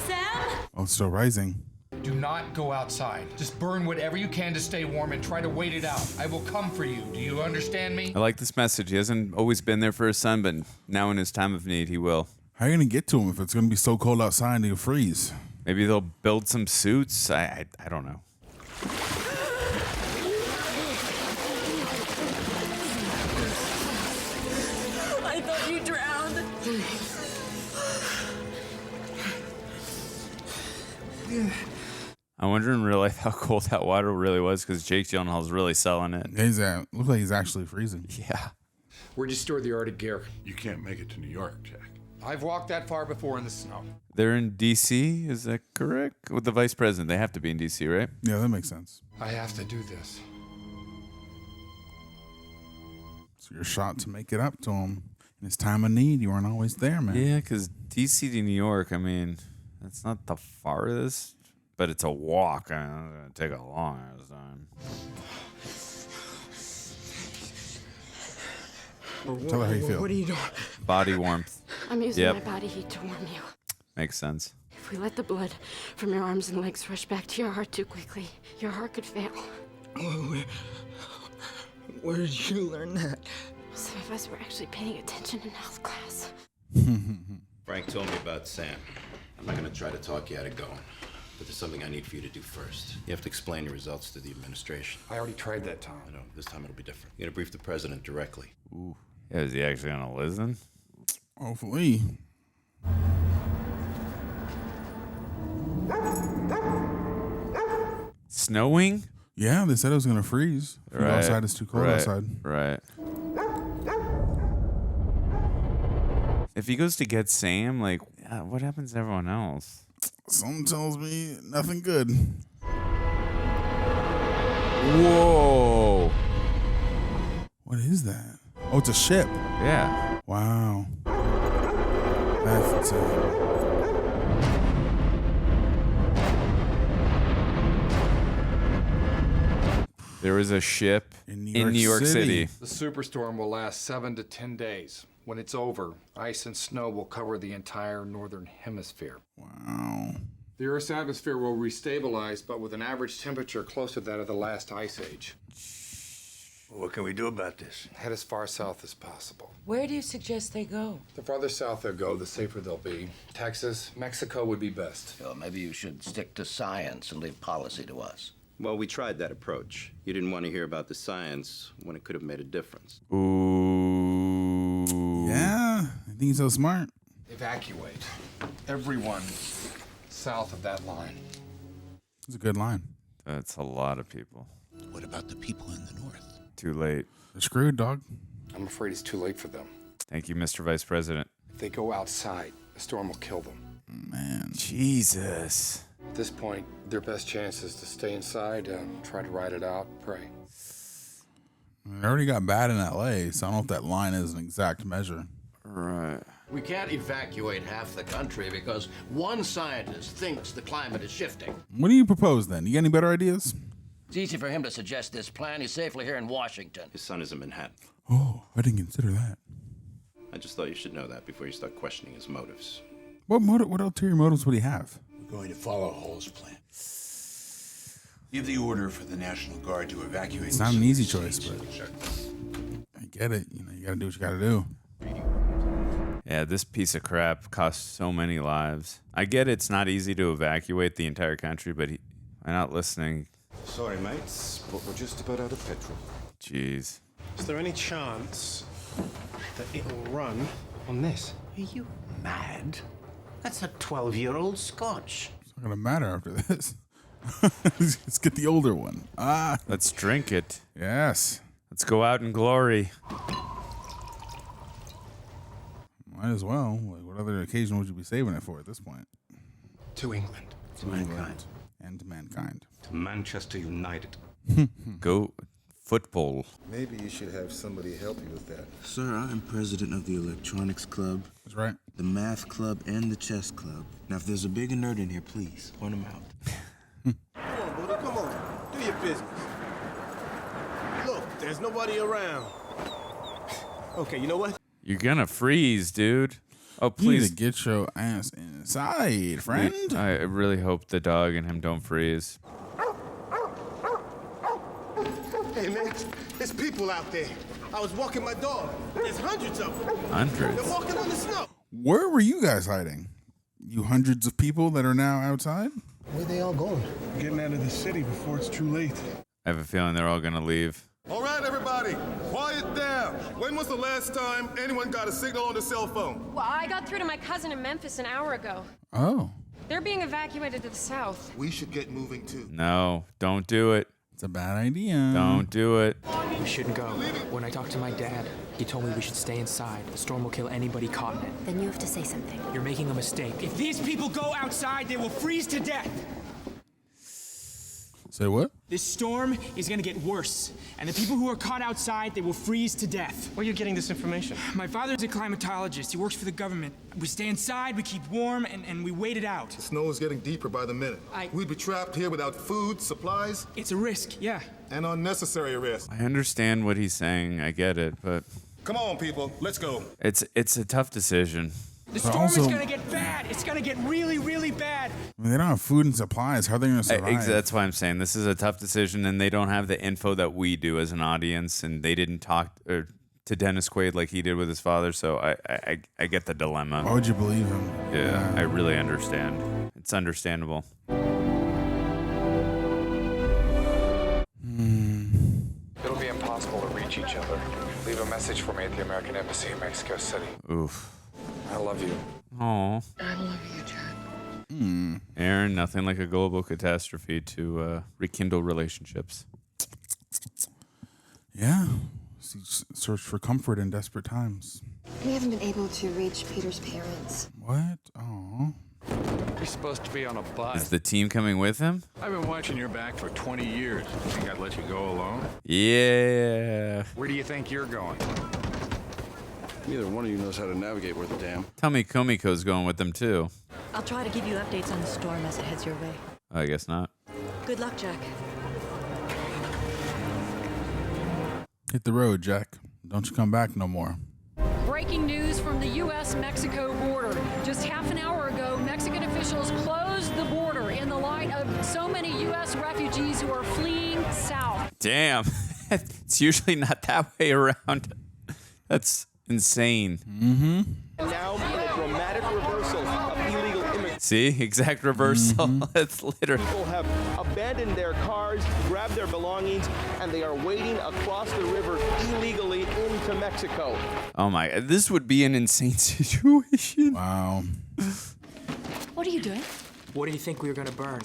Sam? Oh, it's still rising. Do not go outside. Just burn whatever you can to stay warm and try to wait it out. I will come for you. Do you understand me? I like this message. He hasn't always been there for his son, but now in his time of need, he will. How are you gonna get to them if it's gonna be so cold outside and you'll freeze? Maybe they'll build some suits. I don't know. I thought you drowned. I wonder in real life how cold that water really was because Jake Gyllenhaal's really selling it. Looks like he's actually freezing. Yeah. Where'd you store the Arctic gear? You can't make it to New York, Jack. I've walked that far before in the snow. They're in D.C., is that correct? With the vice president, they have to be in D.C., right? Yeah, that makes sense. I have to do this. It's your shot to make it up to him. In his time of need, you weren't always there, man. Yeah, because D.C. to New York, I mean, that's not the farthest, but it's a walk. I mean, it's going to take a long ass time. Tell her how you feel. What are you doing? Body warmth. I'm using Yep. my body heat to warm you. Makes sense. If we let the blood from your arms and legs rush back to your heart too quickly, your heart could fail. Where did you learn that? Some of us were actually paying attention in health class. Frank told me about Sam. I'm not going to try to talk you out of going. But there's something I need for you to do first. You have to explain your results to the administration. I already tried that, Tom. I know. This time it'll be different. You're going to brief the president directly. Ooh. Yeah, is he actually going to listen? Hopefully. Snowing? Yeah, they said it was going to freeze. If you go outside, it's too cold outside. Right. If he goes to get Sam, like, what happens to everyone else? Something tells me nothing good. Whoa. What is that? Oh, it's a ship. Yeah. Wow. That's There was a ship in New York City. The superstorm will last 7 to 10 days. When it's over, ice and snow will cover the entire northern hemisphere. Wow. The Earth's atmosphere will restabilize, but with an average temperature close to that of the last ice age. What can we do about this? Head as far south as possible. Where do you suggest they go? The farther south they go, the safer they'll be. Texas, Mexico would be best. Well, maybe you should stick to science and leave policy to us. Well, we tried that approach. You didn't want to hear about the science when it could have made a difference. Ooh. Yeah, I think he's so smart. Evacuate everyone south of that line. It's a good line. That's a lot of people. What about the people in the north? Too late. They're screwed, dog. I'm afraid it's too late for them. Thank you, Mr. Vice President. If they go outside, the storm will kill them. Man. Jesus. At this point, their best chance is to stay inside, try to ride it out, pray. It already got bad in LA, so I don't know if that line is an exact measure. Right. We can't evacuate half the country because one scientist thinks the climate is shifting. What do you propose then? You got any better ideas? It's easy for him to suggest this plan. He's safely here in Washington. His son is in Manhattan. Oh, I didn't consider that. I just thought you should know that before you start questioning his motives. What ulterior motives would he have? We're going to follow Hall's plan. Give the order for the National Guard to evacuate. It's not an easy choice, but I get it. You know, you got to do what you got to do. Yeah, this piece of crap cost so many lives. I get it's not easy to evacuate the entire country, but I'm not listening. Sorry, mates, but we're just about out of petrol. Jeez. Is there any chance that it'll run on this? Are you mad? That's a 12-year-old Scotch. It's not going to matter after this. Let's get the older one. Let's drink it. Yes. Let's go out in glory. Might as well. Like, what other occasion would you be saving it for at this point? To England. To mankind. And to mankind. To Manchester United. Go football. Maybe you should have somebody help you with that. Sir, I am president of the Electronics Club. That's right. The Math Club and the Chess Club. Now, if there's a bigger nerd in here, please point him out. Come on, buddy, come on. Do your business. Look, there's nobody around. Okay, you know what? You're gonna freeze, dude. Oh, You need please. to get your ass inside, friend. I really hope the dog and him don't freeze. Hey, man, there's people out there. I was walking my dog. There's hundreds of them. Hundreds? They're walking on the snow. Where were you guys hiding? You hundreds of people that are now outside? Where they all going? Getting out of the city before it's too late. I have a feeling they're all gonna leave. All right, everybody, quiet down. When was the last time anyone got a signal on their cell phone? Well, I got through to my cousin in Memphis an hour ago. Oh. They're being evacuated to the south. We should get moving too. No, don't do it. It's a bad idea. Don't do it. We shouldn't go. When I talked to my dad, he told me we should stay inside. The storm will kill anybody caught in it. Then you have to say something. You're making a mistake. If these people go outside, they will freeze to death. Say what? This storm is gonna get worse, and the people who are caught outside, they will freeze to death. Where are you getting this information? My father's a climatologist. He works for the government. We stay inside, we keep warm, and we wait it out. The snow is getting deeper by the minute. We'd be trapped here without food, supplies. It's a risk, yeah. An unnecessary risk. I understand what he's saying. I get it, but Come on, people, let's go. it's a tough decision. The storm is gonna get bad. It's gonna get really, really bad. I mean, they don't have food and supplies. How are they going to survive? That's why I'm saying this is a tough decision, and they don't have the info that we do as an audience, and they didn't talk to Dennis Quaid like he did with his father. So I get the dilemma. Why would you believe him? Yeah, I really understand. It's understandable. It'll be impossible to reach each other. Leave a message for me at the American Embassy in Mexico City. Oof. I love you. Aw. I love you, Jack. Aaron, nothing like a global catastrophe to rekindle relationships. Yeah. Search for comfort in desperate times. We haven't been able to reach Peter's parents. What? Oh. You're supposed to be on a bus. Is the team coming with him? I've been watching your back for 20 years. You think I'd let you go alone? Yeah. Where do you think you're going? Neither one of you knows how to navigate worth a damn. Tell me Komiko's going with them too. I'll try to give you updates on the storm as it heads your way. I guess not. Good luck, Jack. Hit the road, Jack. Don't you come back no more. Breaking news from the U.S.-Mexico border. Just half an hour ago, Mexican officials closed the border in the light of so many U.S. refugees who are fleeing south. Damn. It's usually not that way around. That's insane. Mm-hmm. Now, a dramatic reversal of illegal immigration. See? Exact reversal. That's literally. People have abandoned their cars, grabbed their belongings, and they are wading across the river illegally into Mexico. Oh my. This would be an insane situation. Wow. What are you doing? What do you think we were gonna burn?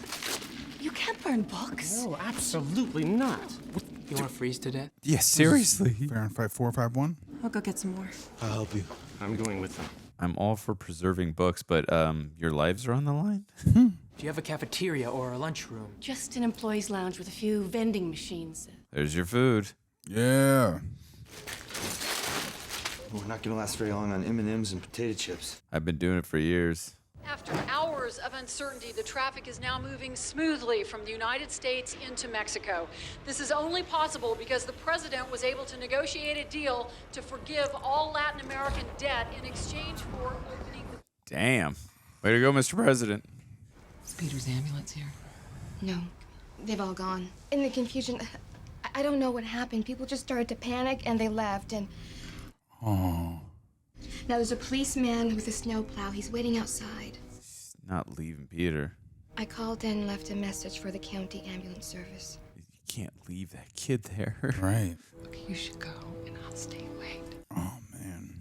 You can't burn books. No, absolutely not. You wanna freeze to death? Yeah, seriously. Fahrenheit 451? I'll go get some more. I'll help you. I'm going with them. I'm all for preserving books, but your lives are on the line? Do you have a cafeteria or a lunchroom? Just an employee's lounge with a few vending machines. There's your food. Yeah. We're not gonna last very long on M&Ms and potato chips. I've been doing it for years. After hours of uncertainty, the traffic is now moving smoothly from the United States into Mexico. This is only possible because the president was able to negotiate a deal to forgive all Latin American debt in exchange for opening the... Damn. Way to go, Mr. President. Is Peter's ambulance here? No, they've all gone. In the confusion, I don't know what happened. People just started to panic and they left. And Oh. now there's a policeman with a snowplow. He's waiting outside. He's not leaving Peter. I called and left a message for the county ambulance service. You can't leave that kid there. Right. Look, you should go, and I'll stay wait. Oh, man.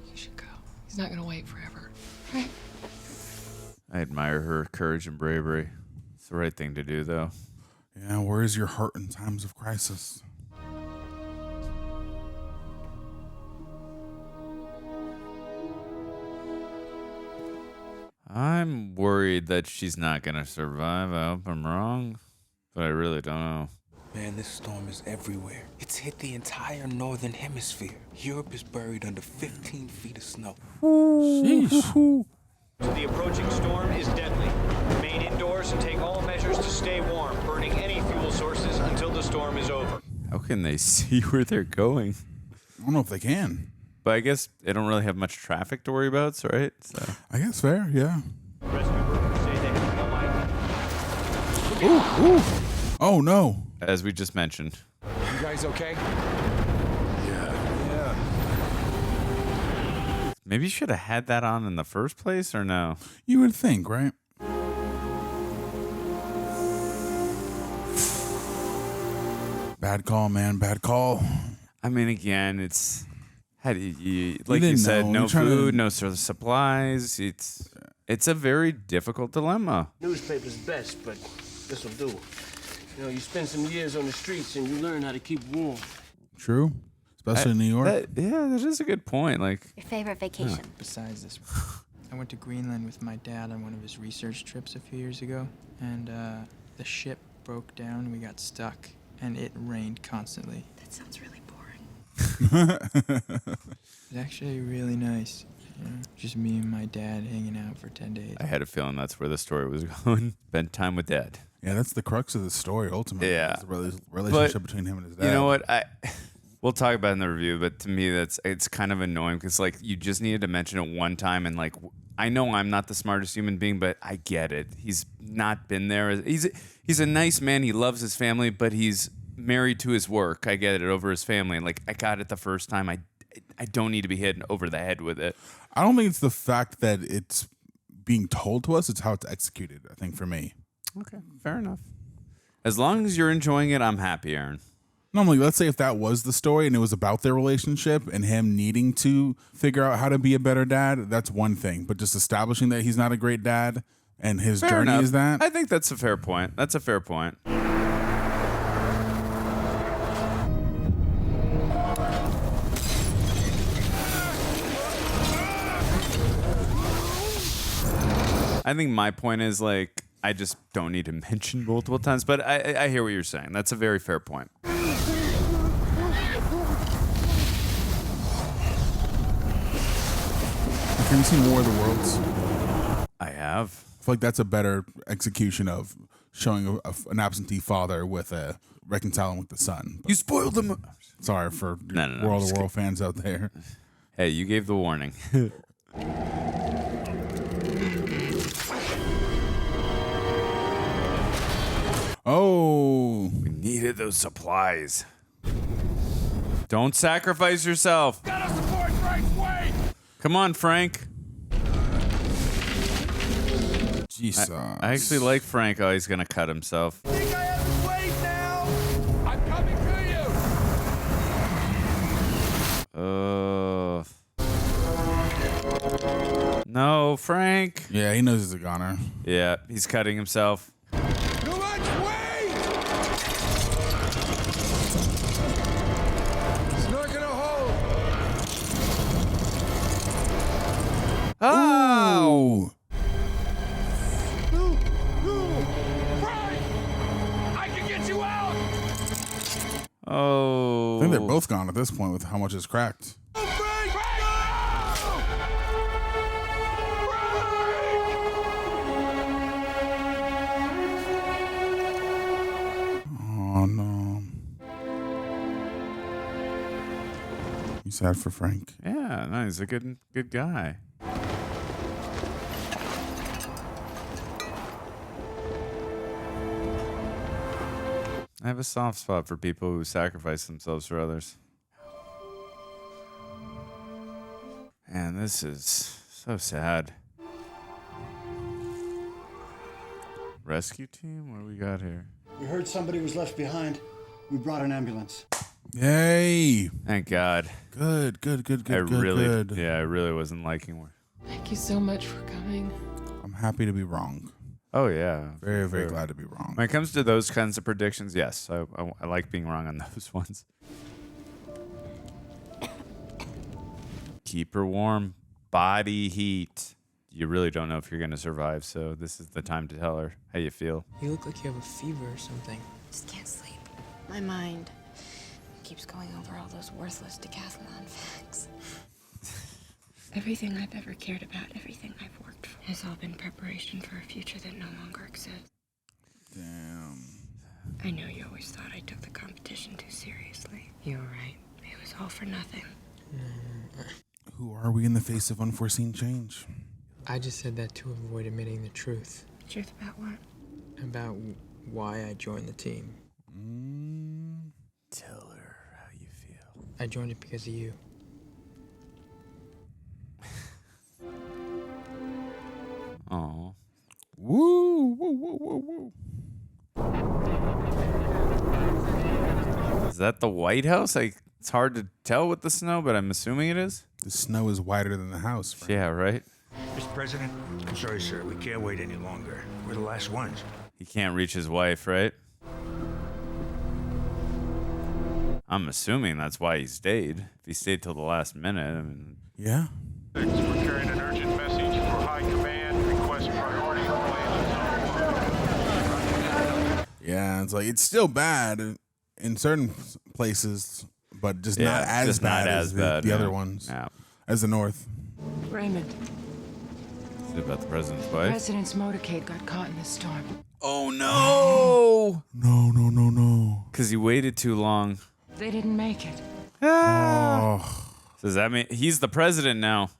You should go. He's not gonna wait forever. Right? I admire her courage and bravery. It's the right thing to do, though. Yeah, where is your heart in times of crisis? I'm worried that she's not going to survive. I hope I'm wrong, but I really don't know. Man, this storm is everywhere. It's hit the entire northern hemisphere. Europe is buried under 15 feet of snow. Sheesh. The approaching storm is deadly. Remain indoors and take all measures to stay warm, burning any fuel sources until the storm is over. How can they see where they're going? I don't know if they can. But I guess they don't really have much traffic to worry about, so, right? So. I guess fair, yeah. Rescue workers say they have no idea. Ooh. Oh, no. As we just mentioned. You guys okay? Yeah. Maybe you should have had that on in the first place, or no? You would think, right? Bad call, man. Bad call. I mean, again, it's how do you like you said, know. no food, no sort of supplies. It's a very difficult dilemma. Newspaper's best, but this'll do. You know, you spend some years on the streets and you learn how to keep warm. True. Especially in New York. That is a good point. Like Your favorite vacation? Besides this, I went to Greenland with my dad on one of his research trips a few years ago, and the ship broke down. We got stuck, and it rained constantly. That sounds really boring. It's actually really nice. You know, just me and my dad hanging out for 10 days. I had a feeling that's where the story was going. Spend time with Dad. Yeah, that's the crux of the story, ultimately. Yeah. It's the relationship between him and his dad. You know what? We'll talk about it in the review, but to me, it's kind of annoying because, like, you just needed to mention it one time. And, like, I know I'm not the smartest human being, but I get it. He's not been there. He's a nice man. He loves his family, but he's married to his work. I get it, over his family. And, like, I got it the first time. I don't need to be hit over the head with it. I don't think it's the fact that it's being told to us. It's how it's executed, I think, for me. Okay, fair enough. As long as you're enjoying it, I'm happy, Aaron. Normally, let's say if that was the story and it was about their relationship and him needing to figure out how to be a better dad, that's one thing. But just establishing that he's not a great dad and his Fair journey enough. is that. I think that's a fair point. That's a fair point. I think my point is, like, I just don't need to mention multiple times, but I hear what you're saying. That's a very fair point. Have you seen War of the Worlds? I have. I feel like that's a better execution of showing an absentee father with reconciling with the son. You spoiled them. Sorry for No, World of the World fans out there. Hey, you gave the warning. Oh. We needed those supplies. Don't sacrifice yourself. Gotta support Frank's way! Come on, Frank. Jesus. I actually like Frank. Oh, he's going to cut himself. Think I have his weight now? I'm coming to you! No, Frank. Yeah, he knows he's a goner. Yeah, he's cutting himself. Too much weight! It's not gonna hold. Oh! Frank! I can get you out! Oh. I think they're both gone at this point with how much is cracked. Oh no. You sad for Frank? Yeah, no, he's a good guy. I have a soft spot for people who sacrifice themselves for others. Man, this is so sad. Rescue team? What do we got here? We heard somebody was left behind. We brought an ambulance. Yay! Thank God. Good. I really wasn't liking where. Thank you so much for coming. I'm happy to be wrong. Oh, yeah. Very, very glad to be wrong. When it comes to those kinds of predictions, yes, I like being wrong on those ones. Keep her warm. Body heat. You really don't know if you're going to survive, so this is the time to tell her how you feel. You look like you have a fever or something. Just can't sleep. My mind keeps going over all those worthless decathlon facts. Everything I've ever cared about, everything I've worked for, has all been preparation for a future that no longer exists. Damn. I know you always thought I took the competition too seriously. You were right. It was all for nothing. Who are we in the face of unforeseen change? I just said that to avoid admitting the truth. Truth about what? About why I joined the team. Tell her how you feel. I joined it because of you. Oh. Woo, woo, woo, woo, woo. Is that the White House? It's hard to tell with the snow, but I'm assuming it is. The snow is wider than the house. Frank. Yeah, right? Mr. President, I'm sorry, sir. We can't wait any longer. We're the last ones. He can't reach his wife, right? I'm assuming that's why he stayed. If he stayed till the last minute, I mean... Yeah. We're carrying an urgent message for high command. Request priority for plans. Yeah, it's like it's still bad in certain places, but just not as bad as the other ones. Yeah. As the North. Raymond, Is it about the president's wife? President's motorcade got caught in the storm. Oh, no! No. Because he waited too long. They didn't make it. Oh. Does that mean he's the president now?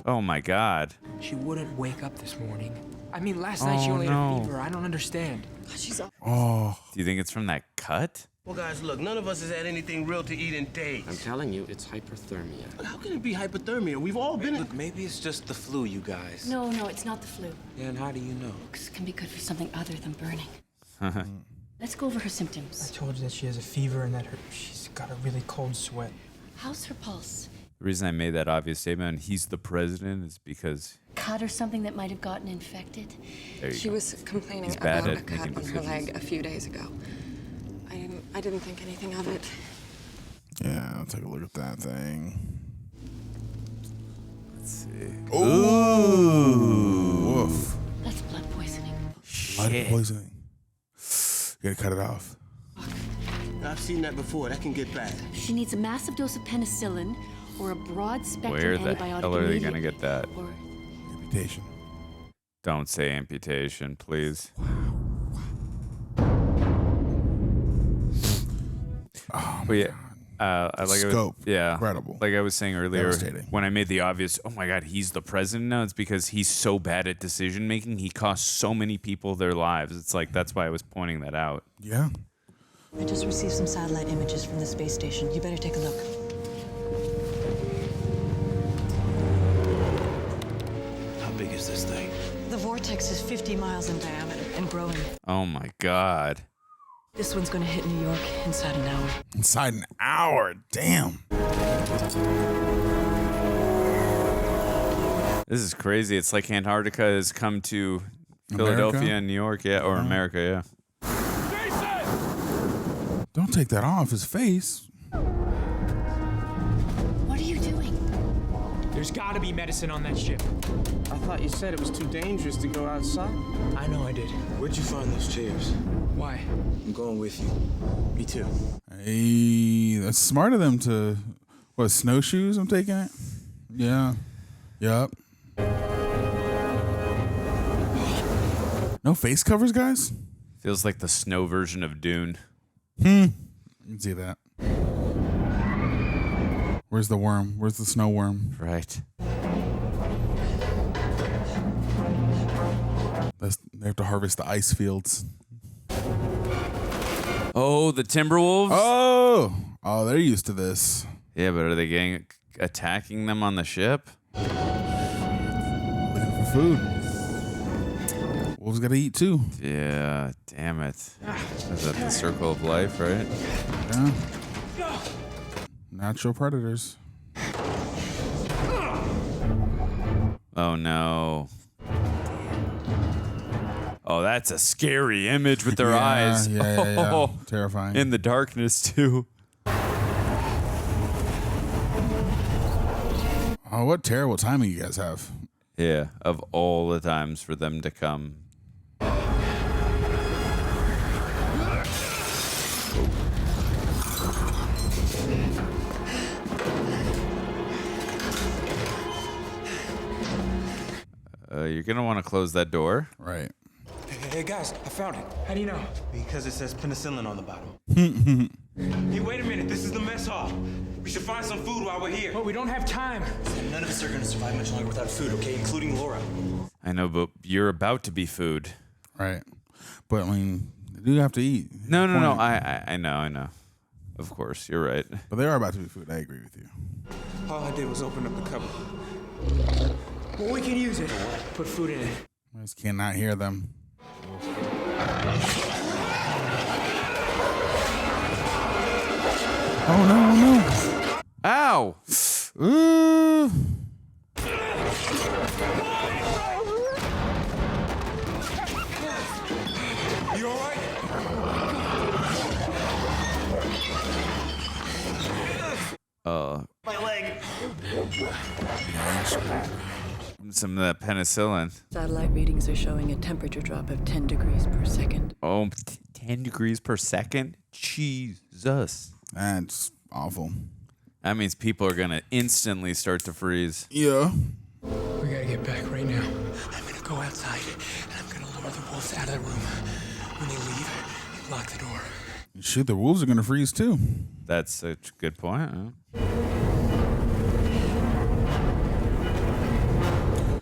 Oh, my God. She wouldn't wake up this morning. I mean, last night she only had a fever. I don't understand. She's up. Oh. Do you think it's from that cut? Well, guys, look, none of us has had anything real to eat in days. I'm telling you, it's hyperthermia. How can it be hypothermia? We've all been... Look, maybe it's just the flu, you guys. No, it's not the flu. Yeah, and how do you know? Because it can be good for something other than burning. Let's go over her symptoms. I told you that she has a fever and that she's got a really cold sweat. How's her pulse? The reason I made that obvious statement, he's the president, is because... Cut or something that might have gotten infected? There you She go. was complaining He's bad about at a cut making on her decisions. leg a few days ago. I didn't think anything of it. Yeah, I'll take a look at that thing. Let's see. Ooh. Woof. That's blood poisoning. Blood poisoning. You gotta cut it off. I've seen that before. That can get bad. She needs a massive dose of penicillin or a broad spectrum Where the antibiotic hell are they going to immediately. get that? Or Amputation. Don't say amputation, please. Oh, but yeah, Scope. Incredible. Like I was saying earlier, Devastating. when I made the obvious, oh my God, he's the president now. It's because he's so bad at decision making. He costs so many people their lives. It's like that's why I was pointing that out. Yeah. I just received some satellite images from the space station. You better take a look. How big is this thing? The vortex is 50 miles in diameter and growing. Oh my God. This one's gonna hit New York inside an hour. Inside an hour. Damn. This is crazy. It's like Antarctica has come to Philadelphia and New York, or America, yeah. Don't take that off his face. what are you doing? There's gotta be medicine on that ship. I thought you said it was too dangerous to go outside. I know I did. Where'd you find those chairs? Why? I'm going with you. Me too. Hey, that's smart of them to... What, snowshoes I'm taking it? Yeah. Yup. No face covers, guys? Feels like the snow version of Dune. You can see that. Where's the worm? Where's the snow worm? Right. They have to harvest the ice fields. Oh, the Timberwolves? Oh, they're used to this. Yeah, but are they attacking them on the ship? Looking for food. Wolves gotta eat too. Yeah, damn it. Is that the circle of life, right? Yeah. Natural predators. Oh no. Oh, that's a scary image with their eyes. Yeah. Terrifying. In the darkness too. Oh, what terrible timing you guys have. Yeah, of all the times for them to come. You're going to want to close that door. Right. Hey, guys, I found it. How do you know? Because it says penicillin on the bottom. Hey, wait a minute. This is the mess hall. We should find some food while we're here. But we don't have time. None of us are going to survive much longer without food, okay? Including Laura. I know, but you're about to be food. Right. But, I mean, they do have to eat. No. I know. Of course, you're right. But they are about to be food. I agree with you. All I did was open up the cupboard. Well, we can use it. Put food in it. I just cannot hear them. Oh no! Ow! Ooh. You all right? My leg. Some of that penicillin. Satellite readings are showing a temperature drop of 10 degrees per second. Oh, 10 degrees per second? Jesus. That's awful. That means people are going to instantly start to freeze. Yeah. We gotta get back right now. I'm gonna go outside and I'm gonna lure the wolves out of the room. When they leave, lock the door. Shoot, the wolves are going to freeze too. That's such a good point. Huh?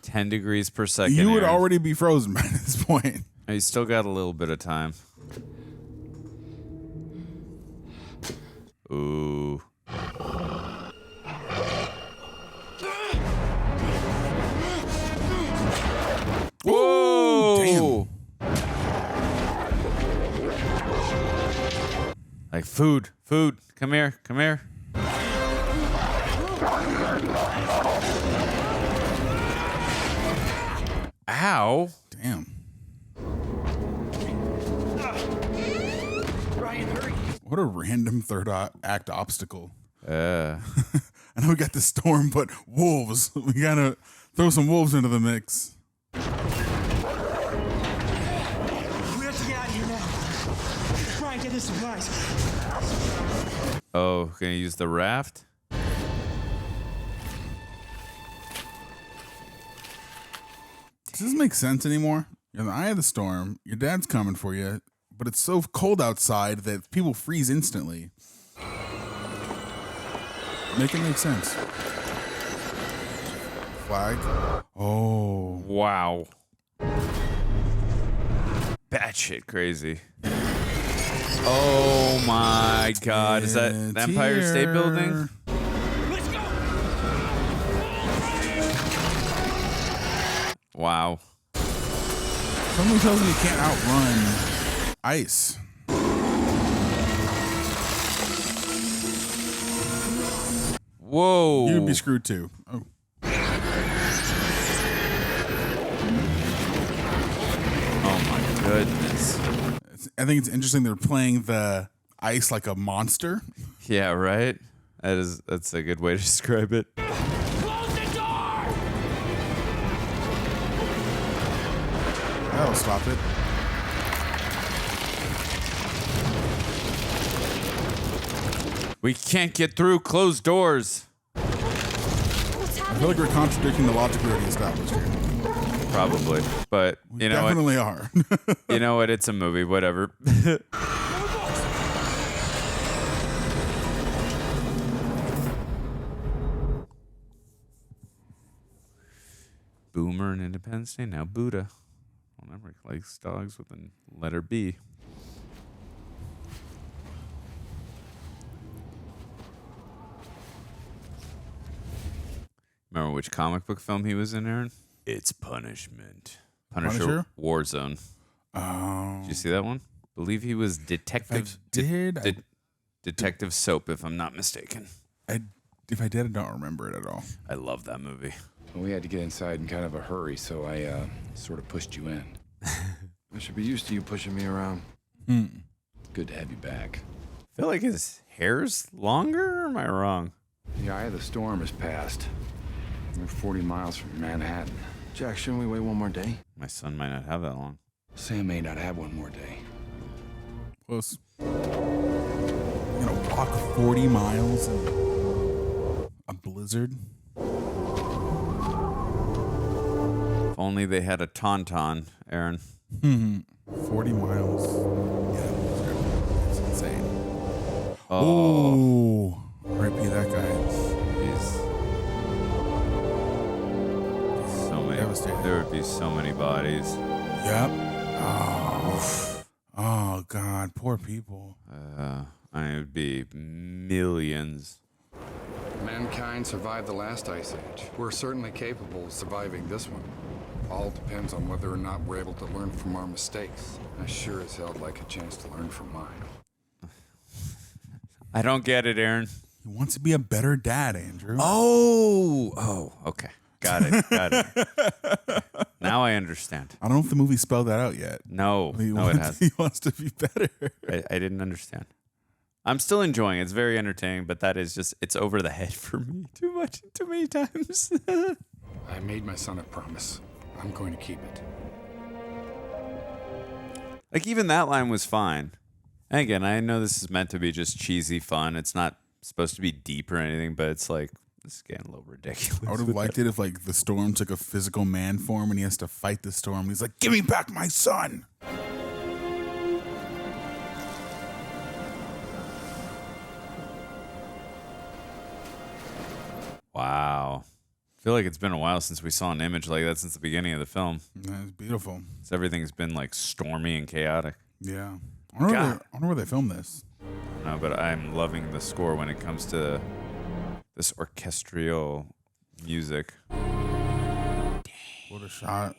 10 degrees per second. You would Aaron. already be frozen by this point. You still got a little bit of time. Ooh. Whoa! Damn. Like food. Come here. Ow. Damn. Ryan, hurry. What a random third act obstacle. Uh. I know we got the storm, but wolves. We gotta throw some wolves into the mix. We have to get out of here now. Ryan, get the supplies. Oh, gonna use the raft? Does this make sense anymore? You're in the eye of the storm. Your dad's coming for you, but it's so cold outside that people freeze instantly. Make it make sense. Flag. Oh. Wow. Batshit crazy. Oh my God. Is that the Empire State Building? Let's go. Wow. Something tells me you can't outrun ice. Whoa. You'd be screwed too. Oh. Oh my goodness. I think it's interesting they're playing the ice like a monster. Yeah, right? That's a good way to describe it. Close the door. That'll stop it. We can't get through closed doors. I feel like we're contradicting the logic we already established here. Probably. But you know Definitely what? are. You know what? It's a movie. Whatever. Boomer and Independence Day. Now Buddha. Well, Emmerich likes dogs with a letter B. Remember which comic book film he was in, Aaron? It's Punishment. Punisher? Warzone. Oh. Did you see that one? I believe he was Detective. Detective Soap, if I'm not mistaken. If I did, I don't remember it at all. I love that movie. We had to get inside in kind of a hurry, so I sort of pushed you in. I should be used to you pushing me around. Good to have you back. I feel like his hair's longer, or am I wrong? The eye of the storm has passed. We're 40 miles from Manhattan. Jack, shouldn't we wait one more day? My son might not have that long. Sam may not have one more day. Close. You're gonna walk 40 miles in a blizzard? If only they had a tauntaun, Aaron. 40 miles. Yeah, it's insane. Oh. R.I.P. that guy. There would be so many bodies. Yep. Oh God, poor people. It would be millions. Mankind survived the last ice age. We're certainly capable of surviving this one. All depends on whether or not we're able to learn from our mistakes. I sure as hell like a chance to learn from mine. I don't get it, Aaron. He wants to be a better dad, Andrew. Oh, okay. Got it. Now I understand. I don't know if the movie spelled that out yet. No, He no, it hasn't. He wants to be better. I didn't understand. I'm still enjoying it. It's very entertaining, but that is just, it's over the head for me too much, too many times. I made my son a promise. I'm going to keep it. Like, even that line was fine. And again, I know this is meant to be just cheesy fun. It's not supposed to be deep or anything, but it's like, this is getting a little ridiculous. I would have liked it if, like, the storm took a physical man form and he has to fight the storm. He's like, give me back my son. Wow. I feel like it's been a while since we saw an image like that since the beginning of the film. Yeah, it's beautiful. So everything's been like stormy and chaotic. Yeah. I wonder where they filmed this. I don't know, but I'm loving the score when it comes to this orchestral music. What a shot.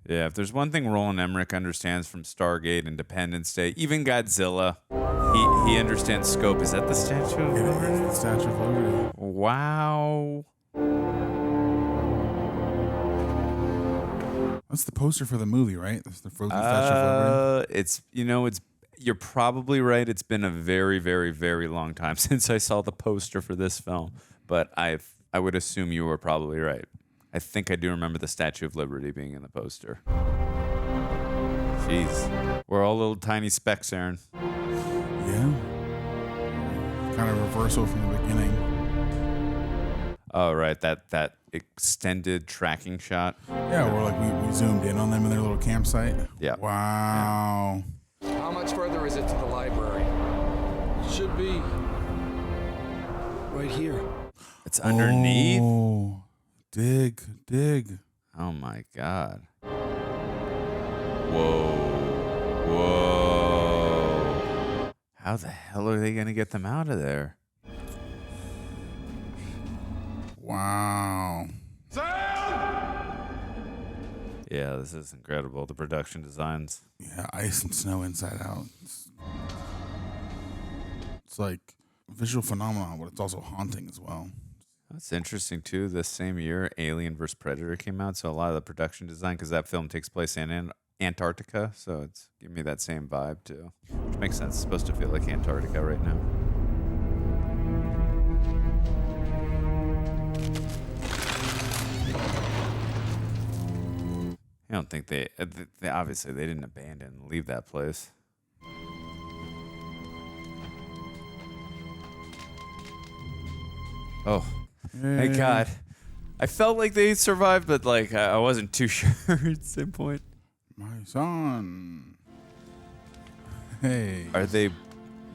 Yeah, if there's one thing Roland Emmerich understands from Stargate, Independence Day, even Godzilla, he understands scope. Is that the Statue of Liberty? The Statue of Liberty. Wow. That's the poster for the movie, right? That's the frozen Statue of Liberty. You're probably right. It's been a very, very, very long time since I saw the poster for this film, but I would assume you were probably right. I think I do remember the Statue of Liberty being in the poster. Jeez. We're all little tiny specks, Aaron. Yeah. Kind of reversal from the beginning. Oh, right. That extended tracking shot. Yeah, where like we zoomed in on them in their little campsite. Yeah. Wow. How much further is it to the library? Should be right here. It's underneath? Oh, dig. Oh, my God. Whoa. How the hell are they going to get them out of there? Wow. Yeah, this is incredible. The production designs. Yeah, ice and snow inside out. It's like a visual phenomenon, but it's also haunting as well. That's interesting, too. This same year, Alien vs. Predator came out, so a lot of the production design, because that film takes place in Antarctica, so it's giving me that same vibe, too. Which makes sense. It's supposed to feel like Antarctica right now. I don't think they obviously they didn't abandon and leave that place. Oh, thank God. I felt like they survived, but like I wasn't too sure at some point. My son. Hey. Are they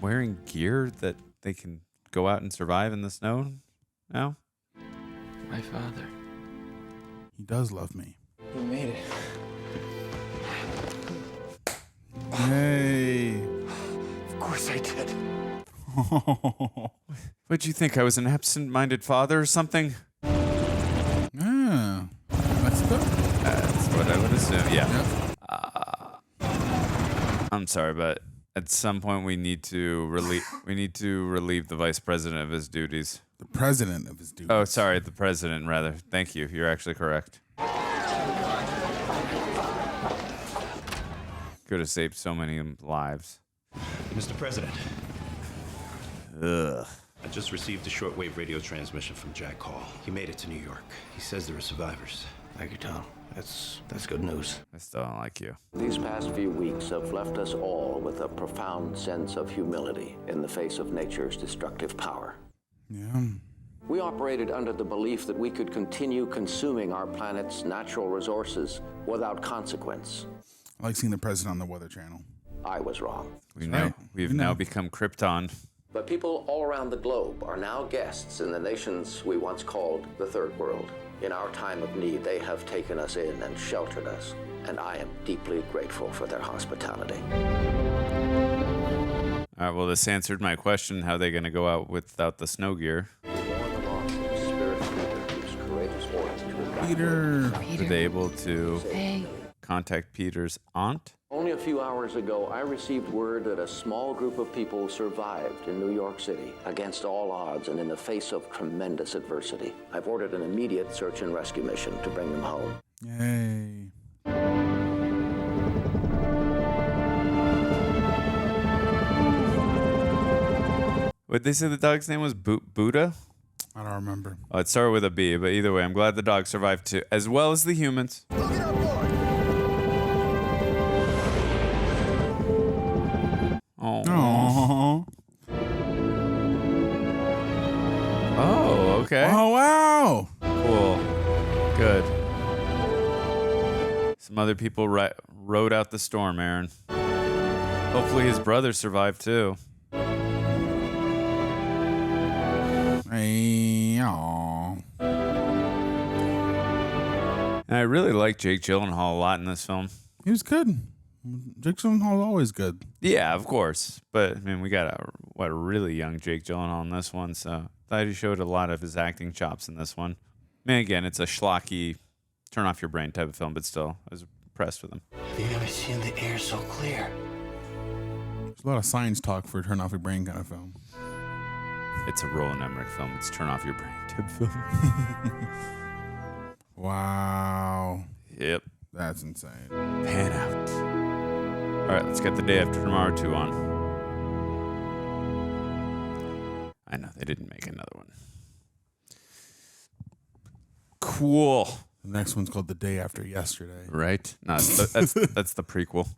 wearing gear that they can go out and survive in the snow now? My father. He does love me. You made it. Hey. Of course I did. What'd you think? I was an absent-minded father or something? Yeah. Mexico? That's what I would assume. Yeah. I'm sorry, but at some point we need to relieve the vice president of his duties. The president of his duties. Oh, sorry, the president rather. Thank you. You're actually correct. Could have saved so many lives. Mr. President. Ugh. I just received a shortwave radio transmission from Jack Hall. He made it to New York. He says there are survivors. Thank you, Tom. That's good news. I still don't like you. These past few weeks have left us all with a profound sense of humility in the face of nature's destructive power. Yeah. We operated under the belief that we could continue consuming our planet's natural resources without consequence. I like seeing the president on the Weather Channel. I was wrong. We've now become Krypton. But people all around the globe are now guests in the nations we once called the Third World. In our time of need, they have taken us in and sheltered us, and I am deeply grateful for their hospitality. All right, well, this answered my question. How are they going to go out without the snow gear? Peter. Were they able to contact Peter's aunt? Only a few hours ago, I received word that a small group of people survived in New York City against all odds and in the face of tremendous adversity. I've ordered an immediate search and rescue mission to bring them home. Yay. What they say the dog's name was Buddha? I don't remember. Oh, it started with a B, but either way, I'm glad the dog survived too, as well as the humans. Oh. Oh, okay. Oh, wow. Cool. Good. Some other people rode out the storm, Aaron. Hopefully his brother survived too. And I really like Jake Gyllenhaal a lot in this film. He was good. Jake Gyllenhaal's always good. Yeah, of course. But, I mean, we got a really young Jake Gyllenhaal in this one, so I thought he showed a lot of his acting chops in this one. I mean, again, it's a schlocky, turn off your brain type of film, but still, I was impressed with him. Have you ever seen the air so clear? There's a lot of science talk for a turn off your brain kind of film. It's a Roland Emmerich film. It's turn off your brain type film. Wow. Yep. That's insane. Pan out. All right, let's get The Day After Tomorrow 2 on. I know, they didn't make another one. Cool. The next one's called The Day After Yesterday. Right? No, that's the prequel.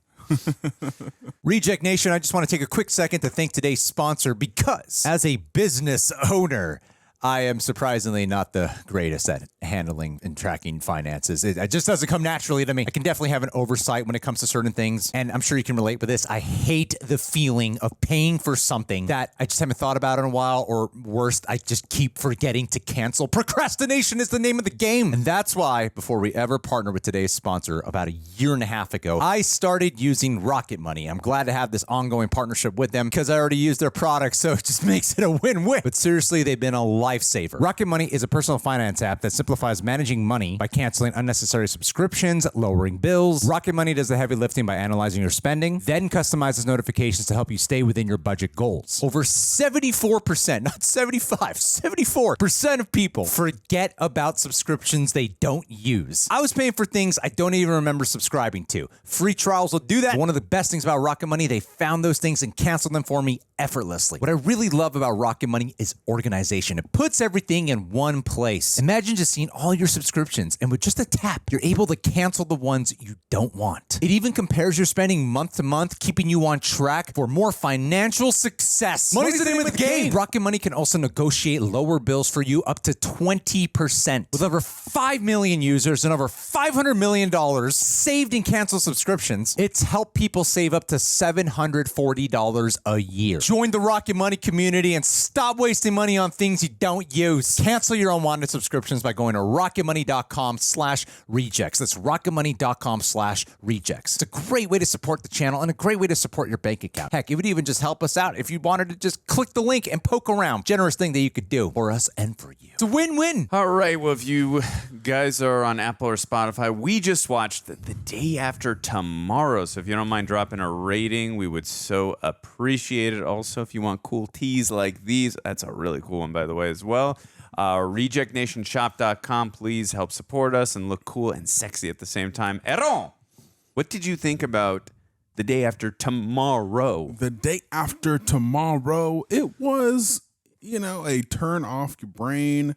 Reject Nation, I just want to take a quick second to thank today's sponsor because as a business owner, I am surprisingly not the greatest at handling and tracking finances. It just doesn't come naturally to me. I can definitely have an oversight when it comes to certain things, and I'm sure you can relate with this. I hate the feeling of paying for something that I just haven't thought about in a while, or worse, I just keep forgetting to cancel. Procrastination is the name of the game. And that's why, before we ever partnered with today's sponsor, about a year and a half ago, I started using Rocket Money. I'm glad to have this ongoing partnership with them because I already use their products, so it just makes it a win-win. But seriously, they've been a lifesaver. Rocket Money is a personal finance app that simplifies managing money by canceling unnecessary subscriptions, lowering bills. Rocket Money does the heavy lifting by analyzing your spending, then customizes notifications to help you stay within your budget goals. Over 74%, not 75, 74% of people forget about subscriptions they don't use. I was paying for things I don't even remember subscribing to. Free trials will do that. One of the best things about Rocket Money, they found those things and canceled them for me effortlessly. What I really love about Rocket Money is organization. It puts everything in one place. Imagine just seeing all your subscriptions, and with just a tap, you're able to cancel the ones you don't want. It even compares your spending month to month, keeping you on track for more financial success. Money's the name of the game. Rocket Money can also negotiate lower bills for you up to 20%. With over 5 million users and over $500 million saved in canceled subscriptions, it's helped people save up to $740 a year. Join the Rocket Money community and stop wasting money on things you don't use. Cancel your unwanted subscriptions by going to rocketmoney.com/rejects. That's rocketmoney.com/rejects. It's a great way to support the channel and a great way to support your bank account. Heck, it would even just help us out if you wanted to just click the link and poke around. Generous thing that you could do for us and for you. It's a win-win. All right, well, if you guys are on Apple or Spotify, we just watched the Day After Tomorrow. So if you don't mind dropping a rating, we would so appreciate it. Also, if you want cool teas like these, that's a really cool one, by the way, as well. RejectNationShop.com. Please help support us and look cool and sexy at the same time. Aaron, what did you think about The Day After Tomorrow? The Day After Tomorrow, it was, a turn off your brain,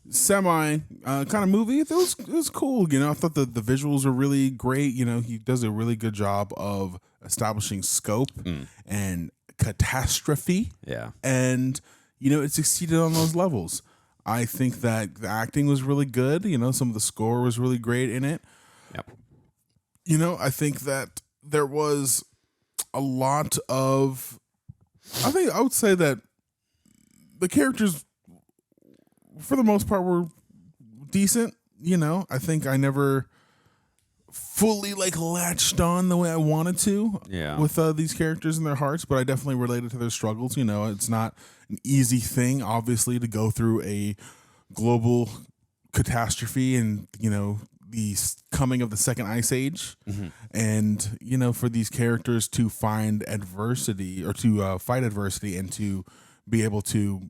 semi kind of movie. It was cool. I thought the visuals were really great. He does a really good job of establishing scope and catastrophe. Yeah. And, it succeeded on those levels. I think that the acting was really good. Some of the score was really great in it. Yep. I think that there was a lot of, I would say that the characters, for the most part, were decent. I think I never fully like latched on the way I wanted to with these characters and their hearts, but I definitely related to their struggles. You know, it's not an easy thing, obviously, to go through a global catastrophe and, you know, the coming of the second ice age. And, you know, for these characters to find adversity or to fight adversity and to be able to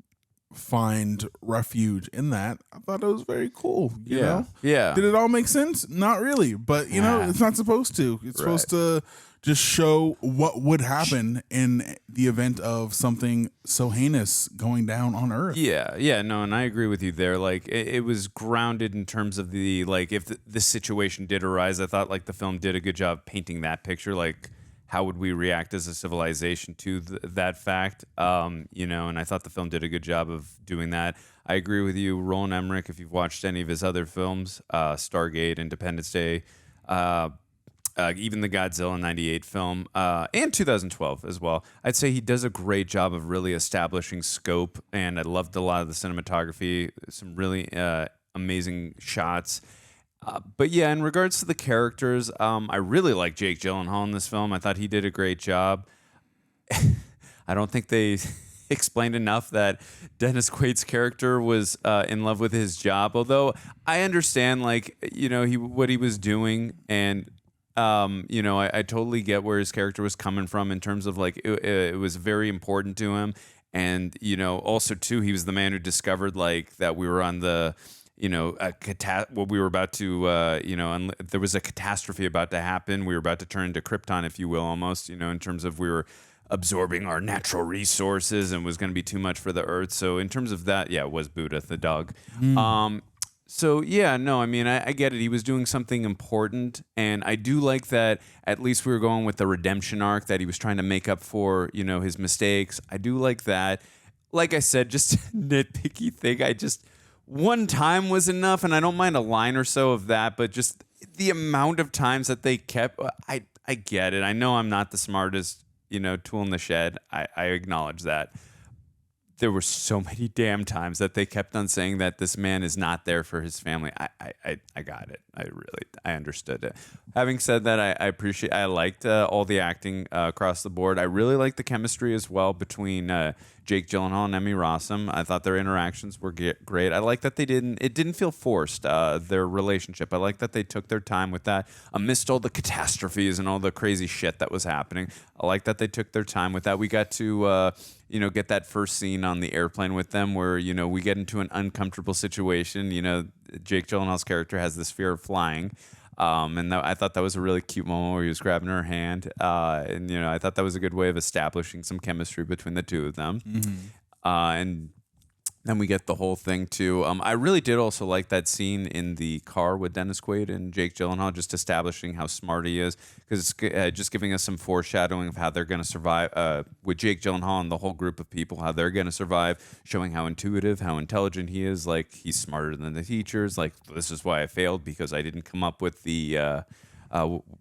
find refuge in that, I thought it was very cool. You know? Yeah. Did it all make sense? Not really, but you know, it's not supposed to. It's supposed to just show what would happen in the event of something so heinous going down on Earth. Yeah, no, and I agree with you there. Like, it was grounded in terms of the, like, if this situation did arise, I thought, like, the film did a good job painting that picture, like, how would we react as a civilization to that fact? You know, and I thought the film did a good job of doing that. I agree with you, Roland Emmerich, if you've watched any of his other films, Stargate, Independence Day, even the Godzilla 98 film, and 2012 as well. I'd say he does a great job of really establishing scope, and I loved a lot of the cinematography, some really amazing shots. But yeah, in regards to the characters, I really like Jake Gyllenhaal in this film. I thought he did a great job. I don't think they explained enough that Dennis Quaid's character was in love with his job, although I understand, like, you know, what he was doing, and you know, I totally get where his character was coming from in terms of, like, it was very important to him. And, you know, also, too, he was the man who discovered, like, that we were on the, you know, what we were about to, you know, and there was a catastrophe about to happen. We were about to turn into Krypton, if you will, almost, you know, in terms of we were absorbing our natural resources and was going to be too much for the Earth. So in terms of that, yeah, it was Buddha, the dog. So, yeah, no, I mean, I get it. He was doing something important, and I do like that at least we were going with the redemption arc, that he was trying to make up for, you know, his mistakes. I do like that. Like I said, just a nitpicky thing. One time was enough, and I don't mind a line or so of that, but just the amount of times that they kept, I get it. I know I'm not the smartest, you know, tool in the shed. I acknowledge that. There were so many damn times that they kept on saying that this man is not there for his family. I got it. I understood it. Having said that, I liked all the acting across the board. I really liked the chemistry as well between Jake Gyllenhaal and Emmy Rossum. I thought their interactions were great. I like that it didn't feel forced, their relationship. I like that they took their time with that amidst all the catastrophes and all the crazy shit that was happening. I like that they took their time with that. We got to you know, get that first scene on the airplane with them where, you know, we get into an uncomfortable situation. You know, Jake Gyllenhaal's character has this fear of flying. And I thought that was a really cute moment where he was grabbing her hand. And, you know, I thought that was a good way of establishing some chemistry between the two of them. And then we get the whole thing too. I really did also like that scene in the car with Dennis Quaid and Jake Gyllenhaal, just establishing how smart he is, because it's just giving us some foreshadowing of how they're going to survive with Jake Gyllenhaal and the whole group of people, how they're going to survive, showing how intuitive, how intelligent he is. Like, he's smarter than the teachers. Like, this is why I failed, because I didn't come up with the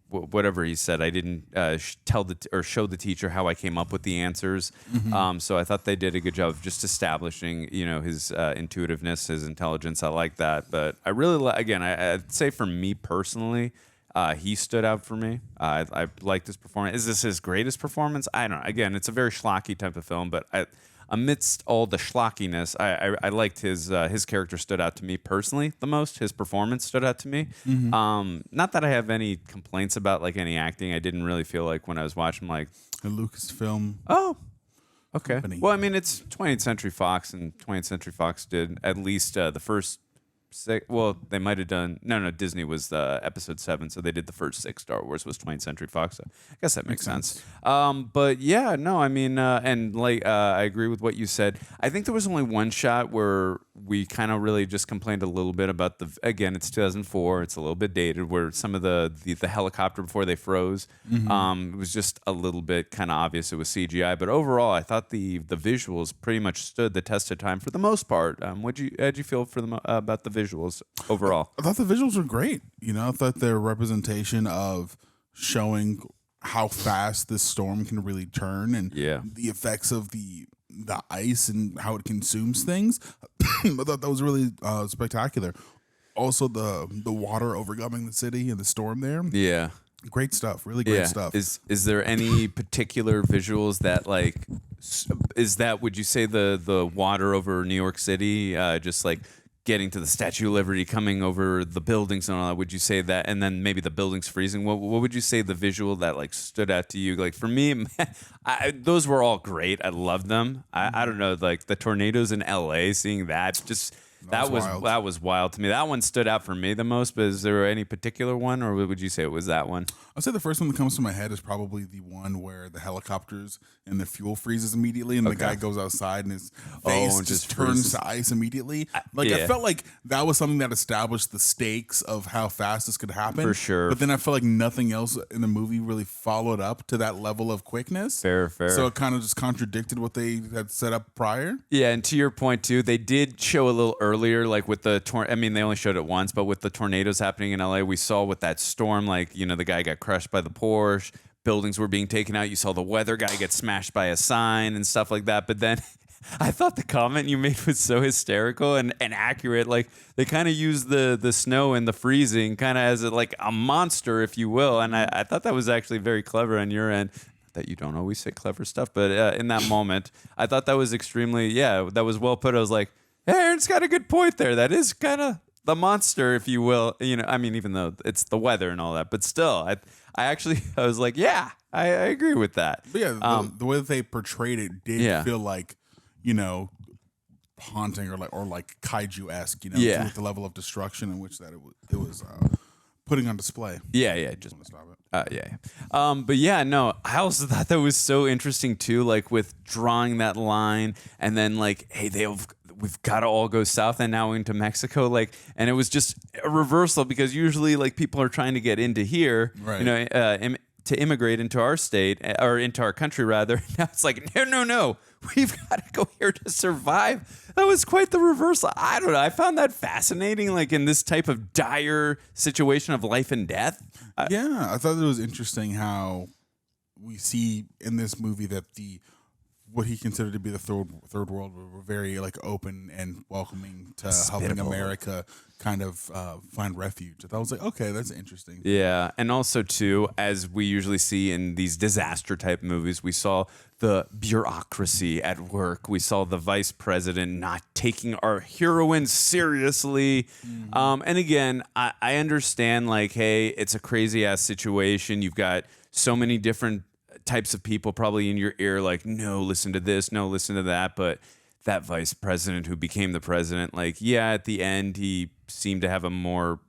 whatever he said. I didn't show the teacher how I came up with the answers. So I thought they did a good job of just establishing, you know, his intuitiveness, his intelligence. I like that. But I really, again, I'd say for me personally, he stood out for me. I liked his performance. Is this his greatest performance? I don't know. Again, it's a very schlocky type of film, but amidst all the schlockiness, I liked his character stood out to me personally the most. His performance stood out to me. Not that I have any complaints about, like, any acting. I didn't really feel like when I was watching, like, a Lucasfilm. Oh, okay. Company. Well, I mean, it's 20th Century Fox, and 20th Century Fox did at least the first 6. Well, they might have done. No, Disney was episode 7, so they did the first 6. Star Wars was 20th Century Fox. So I guess that makes sense. But yeah, no, I mean, and like I agree with what you said. I think there was only one shot where we kind of really just complained a little bit about again, it's 2004. It's a little bit dated, where some of the helicopter before they froze, it was just a little bit kind of obvious it was CGI. But overall, I thought the visuals pretty much stood the test of time for the most part. How'd you feel about the visuals overall? I thought the visuals were great. You know, I thought their representation of showing how fast this storm can really turn and the effects of the ice and how it consumes things. I thought that was really spectacular. Also, the water overcoming the city and the storm there. Yeah. Great stuff. Really great stuff. Is there any particular visuals that like? Would you say the water over New York City, just like getting to the Statue of Liberty, coming over the buildings and all that? Would you say that? And then maybe the buildings freezing. What would you say the visual that like stood out to you? Like for me, those were all great. I loved them. I don't know, like the tornadoes in L.A. Seeing that just. That was wild to me. That one stood out for me the most. But is there any particular one, or would you say it was that one? I'd say the first one that comes to my head is probably the one where the helicopters and the fuel freezes immediately, and the guy goes outside and his face just turns to ice immediately. I felt like that was something that established the stakes of how fast this could happen. For sure. But then I felt like nothing else in the movie really followed up to that level of quickness. Fair. So it kind of just contradicted what they had set up prior. Yeah, and to your point too, they did show a little earlier, like with the they only showed it once, but with the tornadoes happening in LA, we saw with that storm, like, the guy got crushed by the Porsche, buildings were being taken out. You saw the weather guy get smashed by a sign and stuff like that. But then I thought the comment you made was so hysterical and accurate. Like they kind of used the snow and the freezing kind of as a monster, if you will. And I thought that was actually very clever on your end. That you don't always say clever stuff, but in that moment, I thought that was extremely, that was well put. I was like, hey, Aaron's got a good point there. That is kind of the monster, if you will. Even though it's the weather and all that, but still, I was like, yeah, I agree with that. But yeah, the way that they portrayed it did feel like, haunting or like kaiju-esque, with the level of destruction in which that it was putting on display. Just want to stop it. But yeah, no, I also thought that was so interesting too, like with drawing that line and then like, hey, we've got to all go south and now into Mexico, and it was just a reversal because usually like people are trying to get into here, right. To immigrate into our state or into our country rather. Now it's like, no, we've got to go here to survive. That was quite the reversal. I don't know. I found that fascinating, like in this type of dire situation of life and death. I thought it was interesting how we see in this movie that what he considered to be the third world were very like open and welcoming to helping America kind of find refuge. I was like, okay, that's interesting. Yeah, and also too, as we usually see in these disaster type movies, we saw the bureaucracy at work. We saw the vice president not taking our heroine seriously. And again, I understand like, hey, it's a crazy ass situation. You've got so many different types of people probably in your ear like, no, listen to this, no, listen to that. But that vice president who became the president, like, yeah, at the end he seemed to have a more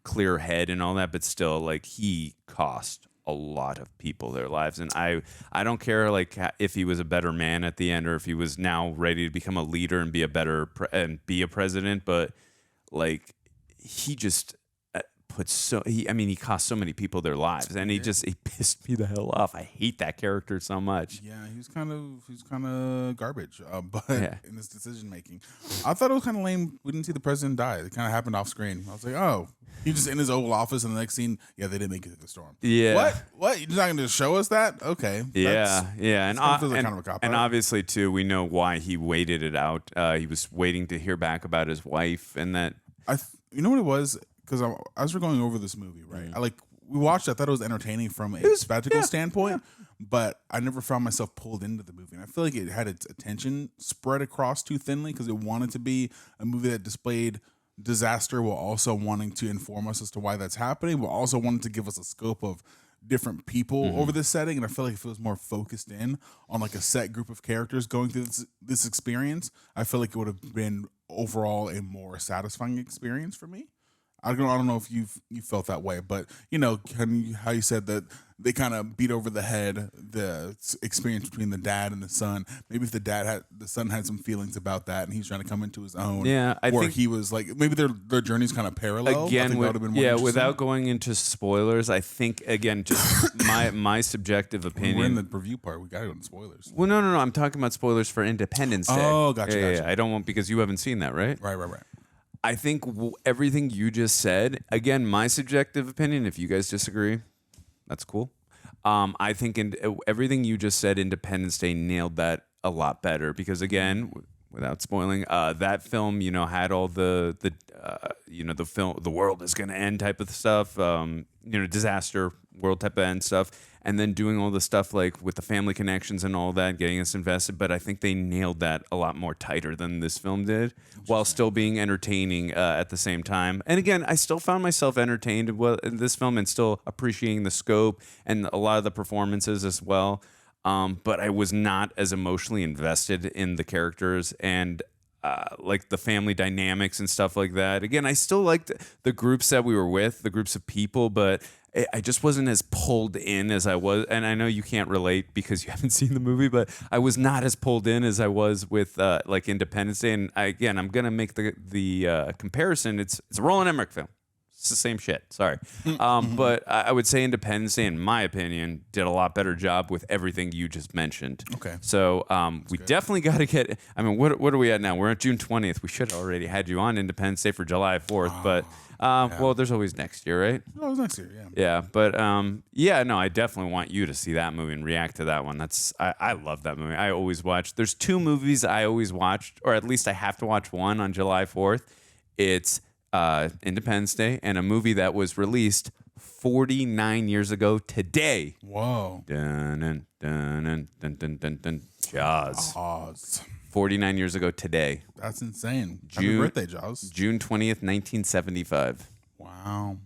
clear head and all that, but still, like, he cost a lot of people their lives. And I don't care like if he was a better man at the end or if he was now ready to become a leader and be a president, but like he just he cost so many people their lives, and he pissed me the hell off. I hate that character so much. Yeah, he was kind of garbage, but in his decision making, I thought it was kind of lame. We didn't see the president die. It kind of happened off screen. I was like, oh, he just in his Oval Office, and the next scene, they didn't make it to the storm. Yeah, what? You're not going to show us that? Okay. And kind of a cop and out. obviously too, we know why he waited it out. He was waiting to hear back about his wife, and that you know what it was. Because as we're going over this movie, right? We watched it, I thought it was entertaining from a spectacle standpoint, but I never found myself pulled into the movie. And I feel like it had its attention spread across too thinly because it wanted to be a movie that displayed disaster while also wanting to inform us as to why that's happening, but also wanted to give us a scope of different people over this setting. And I feel like if it was more focused in on like a set group of characters going through this experience, I feel like it would have been overall a more satisfying experience for me. I don't know if you felt that way, but how you said that they kind of beat over the head the experience between the dad and the son. Maybe if the son had some feelings about that, and he's trying to come into his own. Yeah, I think he was like maybe their journeys kind of parallel. Again, without going going into spoilers, I think again just my subjective opinion. We're in the review part. We got to go into spoilers. Well, no. I'm talking about spoilers for Independence Day. Oh, gotcha. Yeah. I don't want because you haven't seen that, right? Right. I think everything you just said, again, my subjective opinion, if you guys disagree, that's cool. I think everything you just said, Independence Day nailed that a lot better because, again, without spoiling, that film, you know, had all the film, the world is going to end type of stuff, disaster world type of end stuff. And then doing all the stuff like with the family connections and all that, getting us invested. But I think they nailed that a lot more tighter than this film did, while still being entertaining at the same time. And again, I still found myself entertained in this film and still appreciating the scope and a lot of the performances as well. But I was not as emotionally invested in the characters and like the family dynamics and stuff like that. Again, I still liked the groups that we were with, the groups of people, but I just wasn't as pulled in as I was. And I know you can't relate because you haven't seen the movie, but I was not as pulled in as I was with like Independence Day. And I'm going to make the comparison. It's a Roland Emmerich film. It's the same shit. Sorry. But I would say Independence Day, in my opinion, did a lot better job with everything you just mentioned. Okay. So we definitely got to get, I mean, what are we at now? We're at June 20th. We should have already had you on Independence Day for July 4th. But, well, there's always next year, right? Oh, it's next year, yeah. Yeah. But, I definitely want you to see that movie and react to that one. I love that movie. I always watch. There's two movies I always watched, or at least I have to watch one on July 4th. It's Independence Day, and a movie that was released 49 years ago today. Whoa. Dun, dun, dun, dun, dun, dun, dun. Jaws. Jaws. 49 years ago today. That's insane. Happy birthday, Jaws. June 20th, 1975. Wow.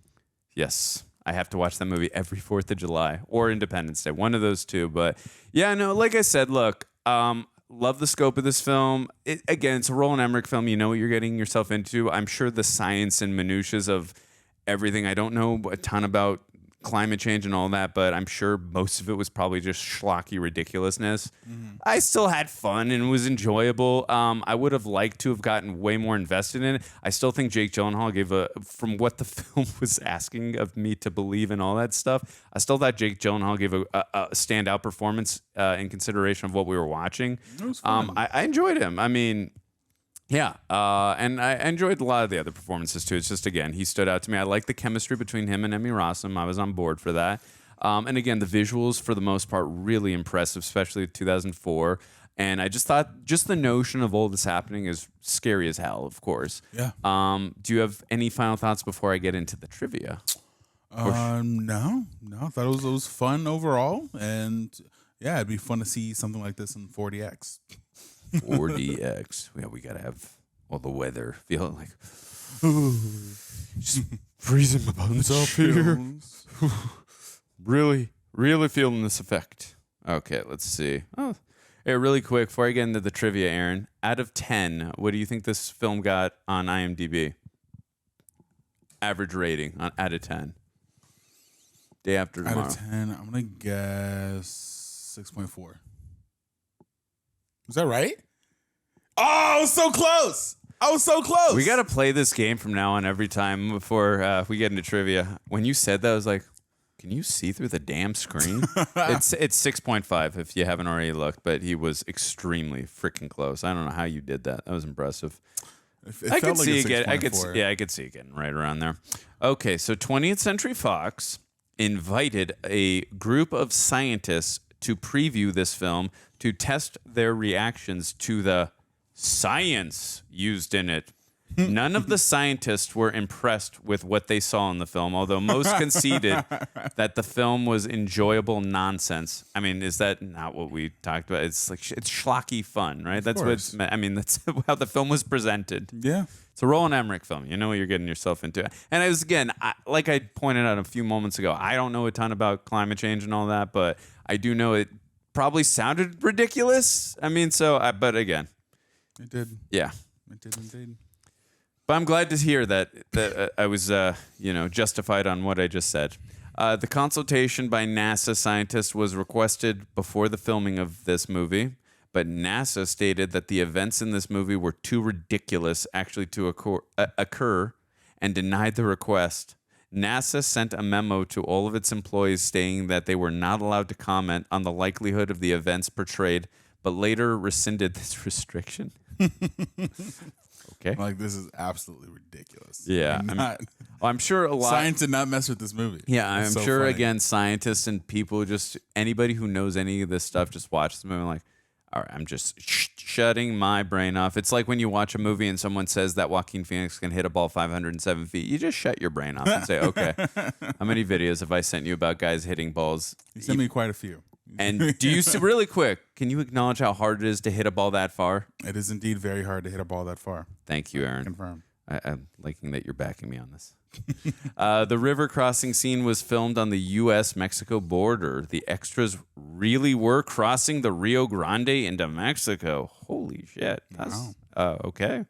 Yes. I have to watch that movie every 4th of July or Independence Day. One of those two. But yeah, no, like I said, look, love the scope of this film. Again, it's a Roland Emmerich film. You know what you're getting yourself into. I'm sure the science and minutiae of everything. I don't know a ton about climate change and all that, but I'm sure most of it was probably just schlocky ridiculousness. Mm-hmm. I still had fun and it was enjoyable. I would have liked to have gotten way more invested in it. I still think Jake Gyllenhaal gave from what the film was asking of me to believe and all that stuff, I still thought Jake Gyllenhaal gave a standout performance in consideration of what we were watching. It was fun. I enjoyed him. I mean, yeah, and I enjoyed a lot of the other performances too. It's just, again, he stood out to me. I like the chemistry between him and Emmy Rossum. I was on board for that. And again, the visuals, for the most part, really impressive, especially 2004. And I just thought, just the notion of all this happening is scary as hell, of course. Yeah. Do you have any final thoughts before I get into the trivia? No. I thought it was fun overall. And yeah, it'd be fun to see something like this in 4DX. 4DX. Yeah, we gotta have all the weather feeling like just freezing my buns off here. really feeling this effect. Okay, let's see. Oh, hey, really quick before I get into the trivia, Aaron. Out of 10, what do you think this film got on IMDb? Average rating out of 10. Day after tomorrow. Out of 10, I'm gonna guess 6.4. Is that right? Oh, I was so close. We got to play this game from now on every time before we get into trivia. When you said that, I was like, can you see through the damn screen? It's 6.5 if you haven't already looked, but he was extremely freaking close. I don't know how you did that. That was impressive. I could see it getting, I could see it getting right around there. Okay, so 20th Century Fox invited a group of scientists to preview this film to test their reactions to the science used in it. None of the scientists were impressed with what they saw in the film, although most conceded that the film was enjoyable nonsense. I mean, is that not what we talked about? It's like, it's schlocky fun, right? That's what I mean, that's how the film was presented. Yeah. It's a Roland Emmerich film. You know what you're getting yourself into. And it was, again, like I pointed out a few moments ago, I don't know a ton about climate change and all that, but I do know it probably sounded ridiculous. I mean, but again. It did. Yeah. It did indeed. But I'm glad to hear that I was, justified on what I just said. The consultation by NASA scientists was requested before the filming of this movie, but NASA stated that the events in this movie were too ridiculous actually to occur and denied the request. NASA sent a memo to all of its employees stating that they were not allowed to comment on the likelihood of the events portrayed, but later rescinded this restriction. Okay. Like, this is absolutely ridiculous. Yeah. I'm sure a lot. Science did not mess with this movie. Yeah, I'm so sure, funny. Again, scientists and people, just anybody who knows any of this stuff, just watch the movie and like, All right, I'm just shutting my brain off. It's like when you watch a movie and someone says that Joaquin Phoenix can hit a ball 507 feet. You just shut your brain off and say, okay, how many videos have I sent you about guys hitting balls? You sent me quite a few. And do you see, really quick, can you acknowledge how hard it is to hit a ball that far? It is indeed very hard to hit a ball that far. Thank you, Aaron. Confirmed. I'm liking that you're backing me on this. The river crossing scene was filmed on the U.S.-Mexico border. The extras really were crossing the Rio Grande into Mexico. Holy shit. That's, okay.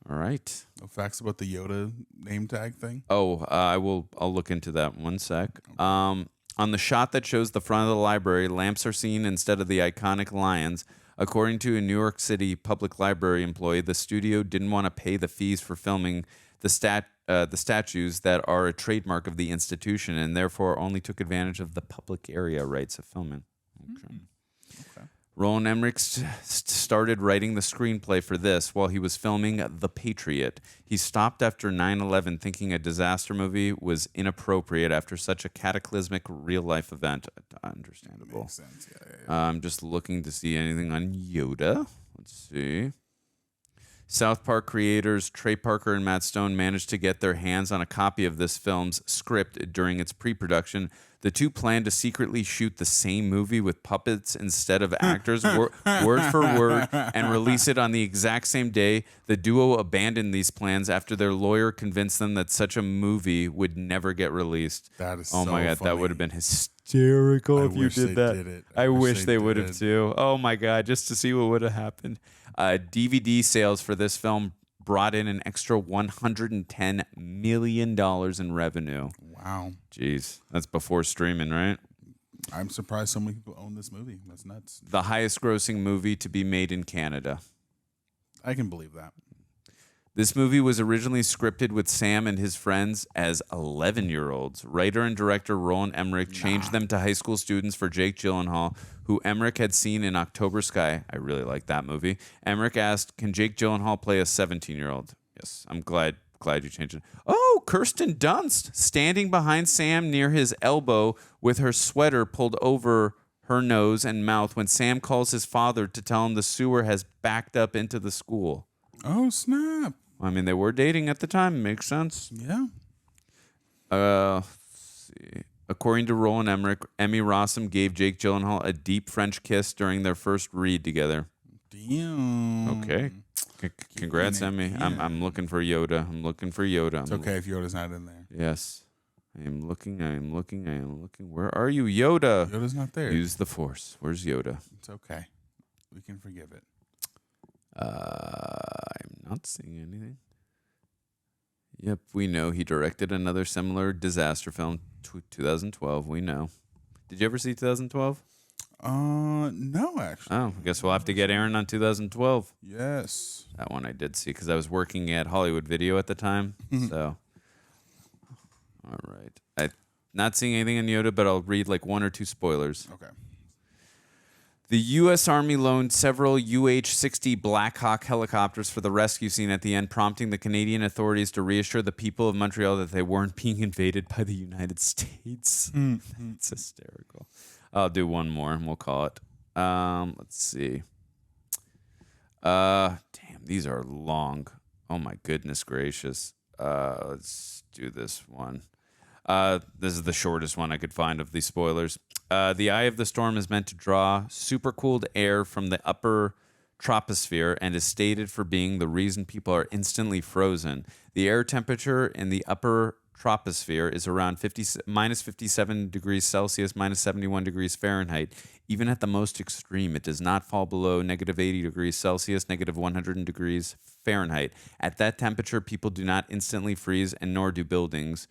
All right. No facts about the Yoda name tag thing? Oh, I'll look into that one sec. On the shot that shows the front of the library, lamps are seen instead of the iconic lions. According to a New York City public library employee, the studio didn't want to pay the fees for filming the statues that are a trademark of the institution, and therefore only took advantage of the public area rights of filming. Okay. Roland Emmerich started writing the screenplay for this while he was filming The Patriot. He stopped after 9/11, thinking a disaster movie was inappropriate after such a cataclysmic real-life event. Understandable. Makes sense. Yeah. I'm just looking to see anything on Yoda. Let's see. South Park creators Trey Parker and Matt Stone managed to get their hands on a copy of this film's script during its pre-production. The two planned to secretly shoot the same movie with puppets instead of actors, word for word, and release it on the exact same day. The duo abandoned these plans after their lawyer convinced them that such a movie would never get released. That is oh so my God, funny. that would have been hysterical if you did that. Did it. I wish they would did have too. Oh my God, just to see what would have happened. DVD sales for this film brought in an extra $110 million in revenue. Wow. Jeez. That's before streaming, right? I'm surprised so many people own this movie. That's nuts. The highest grossing movie to be made in Canada. I can believe that. This movie was originally scripted with Sam and his friends as 11-year-olds. Writer and director Roland Emmerich changed them to high school students for Jake Gyllenhaal, who Emmerich had seen in October Sky. I really like that movie. Emmerich asked, can Jake Gyllenhaal play a 17-year-old? Yes, I'm glad you changed it. Oh, Kirsten Dunst, standing behind Sam near his elbow with her sweater pulled over her nose and mouth when Sam calls his father to tell him the sewer has backed up into the school. Oh, snap. I mean, they were dating at the time. Makes sense. Yeah. Let's see. According to Roland Emmerich, Emmy Rossum gave Jake Gyllenhaal a deep French kiss during their first read together. Damn. Okay. Congrats, Emmy. Yeah. I'm looking for Yoda. I'm looking for Yoda. It's okay if Yoda's not in there. Yes. I am looking. Where are you, Yoda? Yoda's not there. Use the Force. Where's Yoda? It's okay. We can forgive it. I'm not seeing anything. Yep, we know he directed another similar disaster film, 2012. We know. Did you ever see 2012? No, actually. Oh, I guess we'll have to get Aaron on 2012. Yes. That one I did see because I was working at Hollywood Video at the time. So, all right. I'm not seeing anything on Yoda, but I'll read like one or two spoilers. Okay. The U.S. Army loaned several UH-60 Black Hawk helicopters for the rescue scene at the end, prompting the Canadian authorities to reassure the people of Montreal that they weren't being invaded by the United States. It's hysterical. I'll do one more and we'll call it. Let's see. Damn, these are long. Oh my goodness gracious. Let's do this one. This is the shortest one I could find of these spoilers. The eye of the storm is meant to draw supercooled air from the upper troposphere and is stated for being the reason people are instantly frozen. The air temperature in the upper troposphere is around minus 57 degrees Celsius, minus 71 degrees Fahrenheit. Even at the most extreme, it does not fall below negative 80 degrees Celsius, negative 100 degrees Fahrenheit. At that temperature, people do not instantly freeze, and nor do buildings.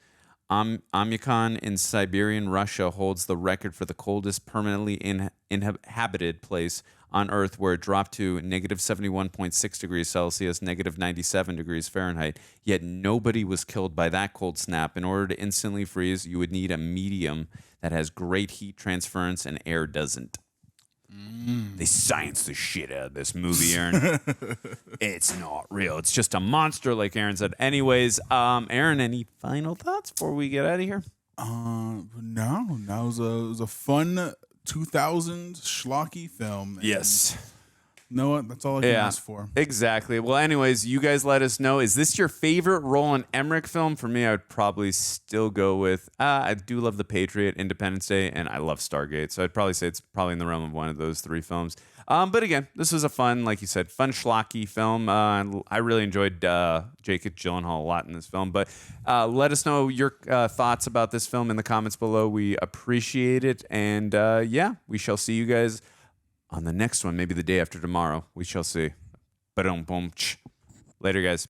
Amyakon in Siberian Russia holds the record for the coldest permanently inhabited place on Earth, where it dropped to negative 71.6 degrees Celsius, negative 97 degrees Fahrenheit. Yet nobody was killed by that cold snap. In order to instantly freeze, you would need a medium that has great heat transference and air doesn't. They science the shit out of this movie, Aaron. It's not real. It's just a monster, like Aaron said. Anyways, Aaron, any final thoughts before we get out of here? No. It was a fun 2000 schlocky film. And Yes. you know what? That's all I can ask for. Exactly. Well, anyways, you guys let us know. Is this your favorite Roland Emmerich film? For me, I would probably still go with, I do love The Patriot, Independence Day, and I love Stargate. So I'd probably say it's probably in the realm of one of those three films. But again, this was a fun, like you said, fun schlocky film. I really enjoyed Jacob Gyllenhaal a lot in this film. But let us know your thoughts about this film in the comments below. We appreciate it. And yeah, we shall see you guys on the next one, maybe the day after tomorrow. We shall see. Ba-dum-bum. Later, guys.